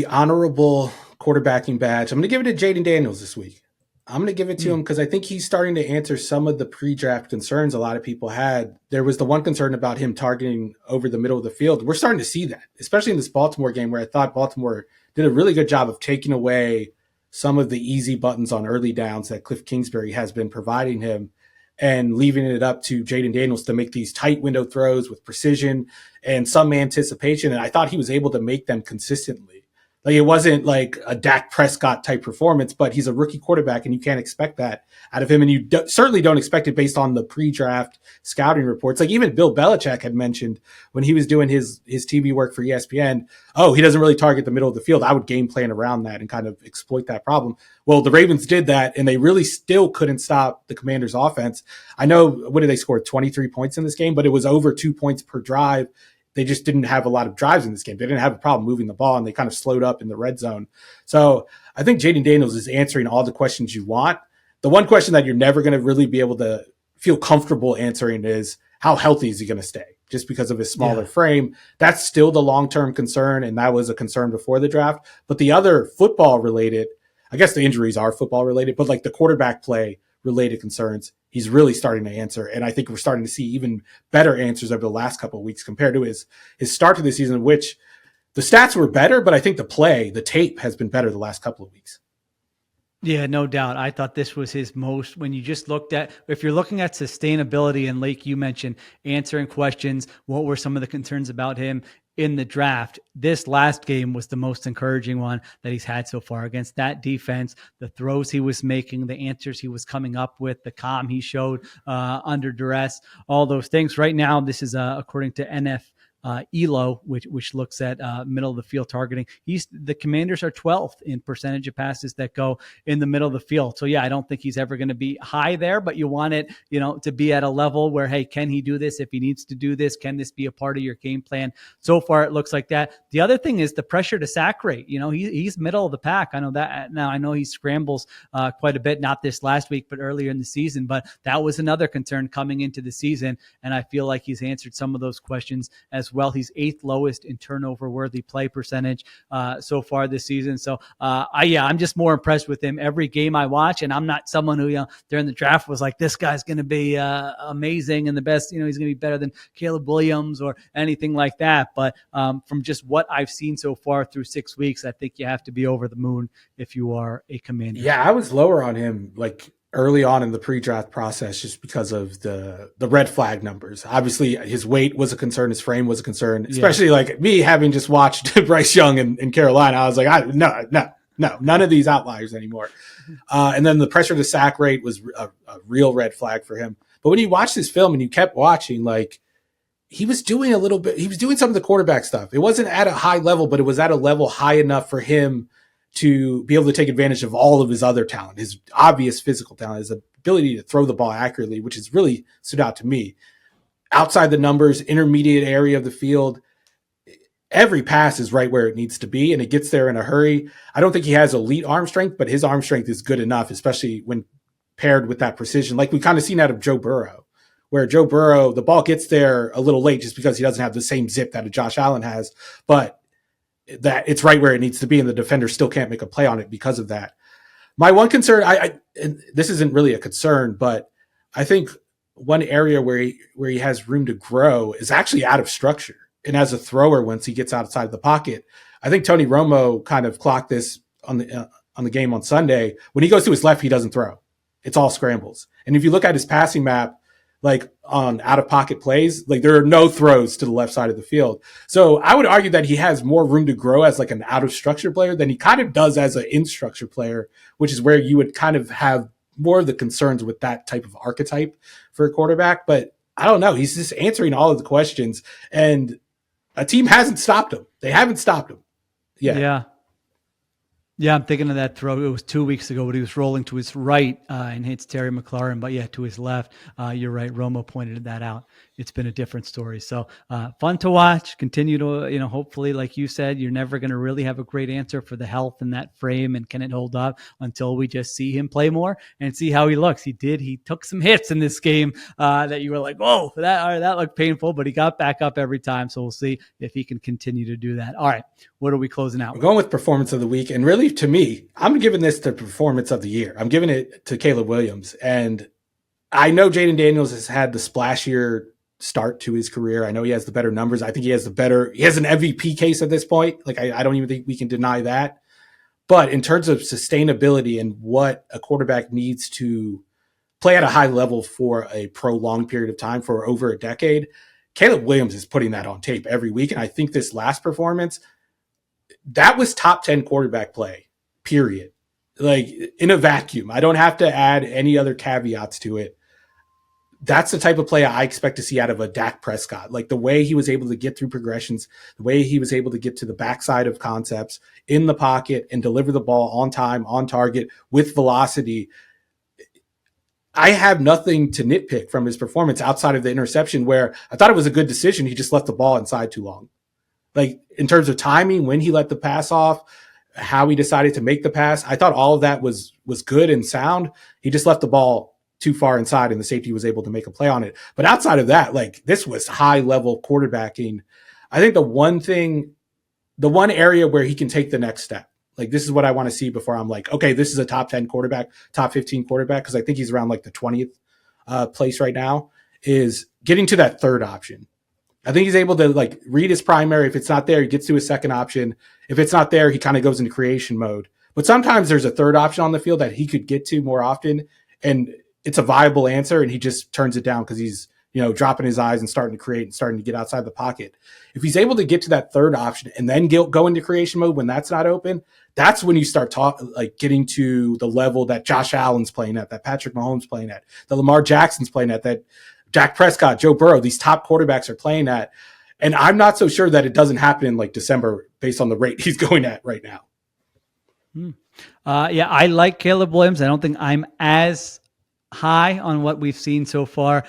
[SPEAKER 3] honorable quarterbacking badge. I'm going to give it to Jaden Daniels this week. I'm going to give it to him because I think he's starting to answer some of the pre-draft concerns a lot of people had. There was the one concern about him targeting over the middle of the field. We're starting to see that, especially in this Baltimore game, where I thought Baltimore did a really good job of taking away some of the easy buttons on early downs that Cliff Kingsbury has been providing him, and leaving it up to Jaden Daniels to make these tight window throws with precision and some anticipation. And I thought he was able to make them consistently. Like, it wasn't like a Dak Prescott type performance, but he's a rookie quarterback, and you can't expect that out of him. And you certainly don't expect it based on the pre-draft scouting reports. Like, even Bill Belichick had mentioned when he was doing his TV work for ESPN, he doesn't really target the middle of the field. I would game plan around that and kind of exploit that problem. Well, the Ravens did that, and they really still couldn't stop the Commanders' offense. I know, what did they score? 23 points in this game, but it was over 2 points per drive. They just didn't have a lot of drives in this game. They didn't have a problem moving the ball, and they kind of slowed up in the red zone. So I think Jaden Daniels is answering all the questions you want. The one question that you're never going to really be able to feel comfortable answering is, how healthy is he going to stay? Just because of his smaller frame. That's still the long-term concern, and that was a concern before the draft. But the other football-related, I guess the injuries are football-related, but like the quarterback play-related concerns, he's really starting to answer. And I think we're starting to see even better answers over the last couple of weeks compared to his start to the season, which the stats were better, but I think the tape has been better the last couple of weeks.
[SPEAKER 1] Yeah, no doubt. I thought this was his most, when you just looked at, if you're looking at sustainability, and like you mentioned, answering questions, what were some of the concerns about him in the draft? This last game was the most encouraging one that he's had so far against that defense. The throws he was making, the answers he was coming up with, the calm he showed under duress, all those things. Right now, this is according to NF ELO, which looks at middle of the field targeting. The Commanders are 12th in percentage of passes that go in the middle of the field. So yeah, I don't think he's ever going to be high there, but you want it, to be at a level where, hey, can he do this? If he needs to do this, can this be a part of your game plan? So far, it looks like that. The other thing is the pressure to sack rate. He's middle of the pack. I know that now. I know he scrambles quite a bit, not this last week, but earlier in the season. But that was another concern coming into the season, and I feel like he's answered some of those questions as well. He's 8th lowest in turnover-worthy play percentage so far this season. So, I'm just more impressed with him every game I watch. And I'm not someone who, during the draft was like, this guy's going to be amazing and the best. He's going to be better than Caleb Williams or anything like that. But from just what I've seen so far through 6 weeks, I think you have to be over the moon if you are a Commander.
[SPEAKER 3] Yeah, I was lower on him, like, early on in the pre-draft process, just because of the red flag numbers. Obviously, his weight was a concern. His frame was a concern, especially like me having just watched Bryce Young in Carolina. I was like, no, none of these outliers anymore. And then the pressure to sack rate was a real red flag for him. But when you watch this film and you kept watching, like, he was doing some of the quarterback stuff. It wasn't at a high level, but it was at a level high enough for him to be able to take advantage of all of his other talent, his obvious physical talent, his ability to throw the ball accurately, which has really stood out to me. Outside the numbers, intermediate area of the field, every pass is right where it needs to be, and it gets there in a hurry. I don't think he has elite arm strength, but his arm strength is good enough, especially when paired with that precision. Like we kind of seen out of Joe Burrow, where Joe Burrow, the ball gets there a little late just because he doesn't have the same zip that a Josh Allen has, but that it's right where it needs to be, and the defender still can't make a play on it because of that. My one concern, and this isn't really a concern, but I think one area where he has room to grow is actually out of structure. And as a thrower, once he gets outside the pocket, I think Tony Romo kind of clocked this on the game on Sunday. When he goes to his left, he doesn't throw. It's all scrambles. And if you look at his passing map, like on out of pocket plays. Like there are no throws to the left side of the field. So I would argue that he has more room to grow as like an out of structure player than he kind of does as an in structure player, which is where you would kind of have more of the concerns with that type of archetype for a quarterback. But I don't know. He's just answering all of the questions, and a team hasn't stopped him. They haven't stopped him.
[SPEAKER 1] Yeah. Yeah, I'm thinking of that throw. It was 2 weeks ago, but he was rolling to his right and hits Terry McLaurin. But yeah, to his left. You're right. Romo pointed that out. It's been a different story. So fun to watch. Continue to, hopefully, like you said, you're never going to really have a great answer for the health in that frame and can it hold up until we just see him play more and see how he looks. He took some hits in this game that you were like, whoa, that looked painful, but he got back up every time. So we'll see if he can continue to do that. All right. What are we closing out
[SPEAKER 3] We're
[SPEAKER 1] with?
[SPEAKER 3] going with performance of the week. And really, to me, I'm giving this the performance of the year. I'm giving it to Caleb Williams. And I know Jaden Daniels has had the splashier start to his career. I know he has the better numbers. I think he has an MVP case at this point. Like, I don't even think we can deny that. But in terms of sustainability and what a quarterback needs to play at a high level for a prolonged period of time, for over a decade, Caleb Williams is putting that on tape every week. And I think this last performance, that was top 10 quarterback play, period. Like, in a vacuum. I don't have to add any other caveats to it. That's the type of play I expect to see out of a Dak Prescott. Like the way he was able to get through progressions, the way he was able to get to the backside of concepts in the pocket and deliver the ball on time, on target, with velocity. I have nothing to nitpick from his performance outside of the interception, where I thought it was a good decision. He just left the ball inside too long. Like, in terms of timing, when he let the pass off, how he decided to make the pass, I thought all of that was good and sound. He just left the ball too far inside and the safety was able to make a play on it. But outside of that, like, this was high level quarterbacking. I think the one area where he can take the next step, like, this is what I want to see before I'm like, okay, this is a top 10 quarterback, top 15 quarterback, because I think he's around like the 20th place right now, is getting to that third option. I think he's able to like read his primary. If it's not there, he gets to his second option. If it's not there, he kind of goes into creation mode. But sometimes there's a third option on the field that he could get to more often, and it's a viable answer, and he just turns it down because he's, dropping his eyes and starting to create and starting to get outside the pocket. If he's able to get to that third option and then go into creation mode when that's not open, that's when you start getting to the level that Josh Allen's playing at, that Patrick Mahomes playing at, that Lamar Jackson's playing at, that Dak Prescott, Joe Burrow, these top quarterbacks are playing at. And I'm not so sure that it doesn't happen in like December based on the rate he's going at right now.
[SPEAKER 1] Yeah, I like Caleb Williams. I don't think I'm as high on what we've seen so far,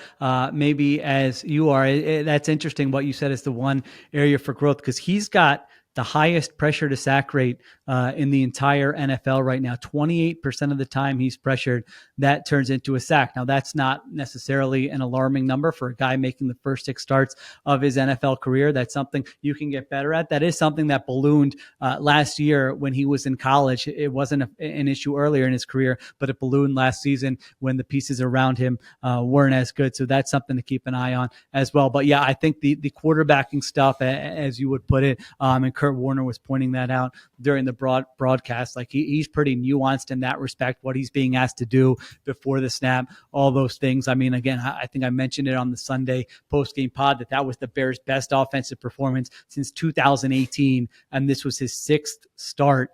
[SPEAKER 1] maybe as you are. That's interesting what you said is the one area for growth, because he's got the highest pressure to sack rate in the entire NFL right now. 28% of the time he's pressured, that turns into a sack. Now, that's not necessarily an alarming number for a guy making the first 6 starts of his NFL career. That's something you can get better at. That is something that ballooned last year when he was in college. It wasn't an issue earlier in his career, but it ballooned last season when the pieces around him weren't as good. So that's something to keep an eye on as well. But yeah, I think the quarterbacking stuff, as you would put it, and Kurt Warner was pointing that out during the broadcast, like he's pretty nuanced in that respect, what he's being asked to do before the snap, all those things. I mean, again, I think I mentioned it on the Sunday post-game pod that was the Bears' best offensive performance since 2018, and this was his 6th start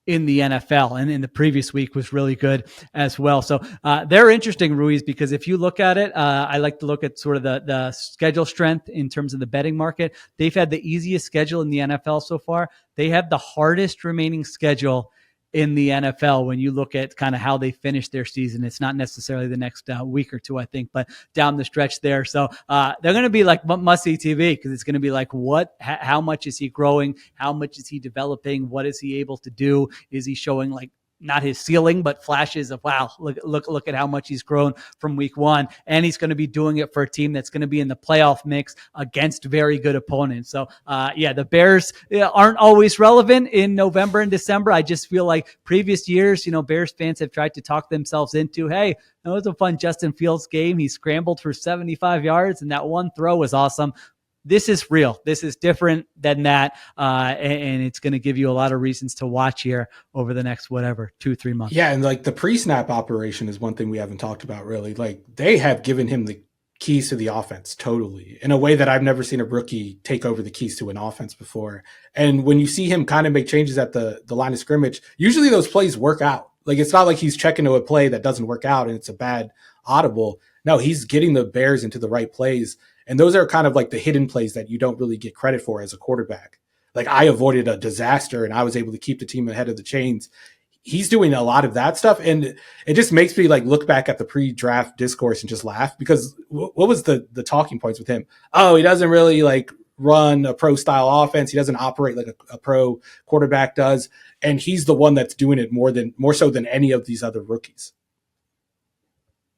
[SPEAKER 1] in the NFL, and in the previous week was really good as well. So they're interesting, Ruiz, because if you look at it, I like to look at sort of the schedule strength in terms of the betting market. They've had the easiest schedule in the NFL so far. They have the hardest remaining schedule in the NFL when you look at kind of how they finished their season. It's not necessarily the next week or two, I think, but down the stretch there. So they're going to be like must-see TV, because it's going to be like, how much is he growing? How much is he developing? What is he able to do? Is he showing like not his ceiling, but flashes of, wow, look at how much he's grown from week 1. And he's going to be doing it for a team that's going to be in the playoff mix against very good opponents. So the Bears aren't always relevant in November and December. I just feel like previous years, Bears fans have tried to talk themselves into, hey, that was a fun Justin Fields game. He scrambled for 75 yards and that one throw was awesome. This is real. This is different than that. And it's going to give you a lot of reasons to watch here over the next, 2-3 months.
[SPEAKER 3] Yeah. And like the pre-snap operation is one thing we haven't talked about really. Like, they have given him the keys to the offense totally in a way that I've never seen a rookie take over the keys to an offense before. And when you see him kind of make changes at the line of scrimmage, usually those plays work out. Like, it's not like he's checking to a play that doesn't work out and it's a bad audible. No, he's getting the Bears into the right plays. And those are kind of like the hidden plays that you don't really get credit for as a quarterback. Like, I avoided a disaster and I was able to keep the team ahead of the chains. He's doing a lot of that stuff. And it just makes me like look back at the pre-draft discourse and just laugh, because what was the talking points with him? Oh, he doesn't really like run a pro style offense. He doesn't operate like a pro quarterback does. And he's the one that's doing it more so than any of these other rookies.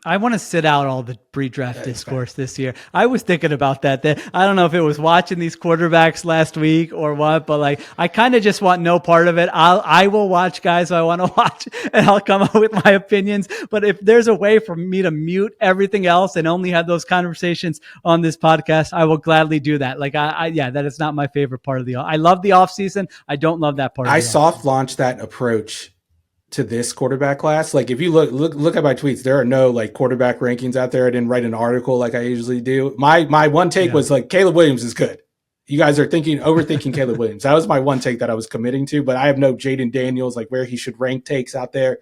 [SPEAKER 1] I want to sit out all the pre-draft discourse this year. I was thinking about that. I don't know if it was watching these quarterbacks last week or what, but like, I kind of just want no part of it. I will watch guys I want to watch, and I'll come up with my opinions. But if there's a way for me to mute everything else and only have those conversations on this podcast, I will gladly do that. Like, that is not my favorite part of I love the off season. I don't love that part. I
[SPEAKER 3] soft launched that approach to this quarterback class. Like, if you look at my tweets, there are no like quarterback rankings out there. I didn't write an article like I usually do. My one take was like, Caleb Williams is good. You guys are overthinking Caleb Williams. That was my one take that I was committing to, but I have no Jaden Daniels, like where he should rank takes out there.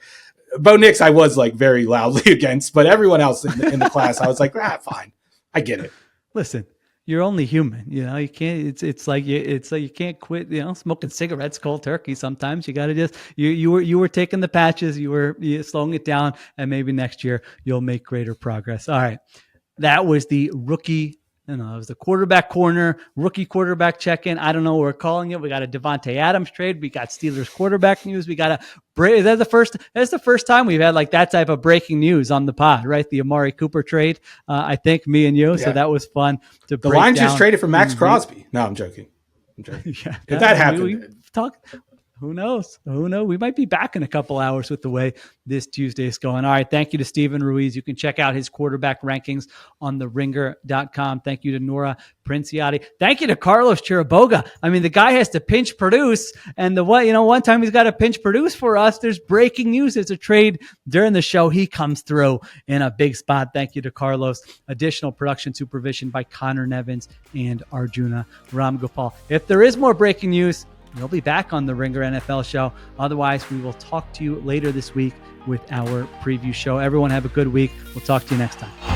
[SPEAKER 3] Bo Nix, I was like very loudly against, but everyone else in the class, I was like, fine. I get it.
[SPEAKER 1] Listen, you're only human, you can't, it's like you can't quit, smoking cigarettes cold turkey. Sometimes you got to just, you were taking the patches, you were slowing it down, and maybe next year you'll make greater progress. All right. That was the rookie. It was the quarterback corner, rookie quarterback check-in. I don't know what we're calling it. We got a Davante Adams trade. We got Steelers quarterback news. We got that's the first time we've had like that type of breaking news on the pod, right? The Amari Cooper trade. I think me and you. Yeah. So that was fun to break down.
[SPEAKER 3] The Lions just traded for Max Crosby. No, I'm joking.
[SPEAKER 1] Yeah,
[SPEAKER 3] if that happened.
[SPEAKER 1] Who knows? We might be back in a couple hours with the way this Tuesday is going. All right. Thank you to Steven Ruiz. You can check out his quarterback rankings on theringer.com. Thank you to Nora Princiotti. Thank you to Carlos Chiriboga. I mean, the guy has to pinch produce, and one time he's got to pinch produce for us. There's breaking news. There's a trade during the show. He comes through in a big spot. Thank you to Carlos. Additional production supervision by Connor Nevins and Arjuna Ramgopal. If there is more breaking news, we'll be back on the Ringer NFL show. Otherwise, we will talk to you later this week with our preview show. Everyone have a good week. We'll talk to you next time.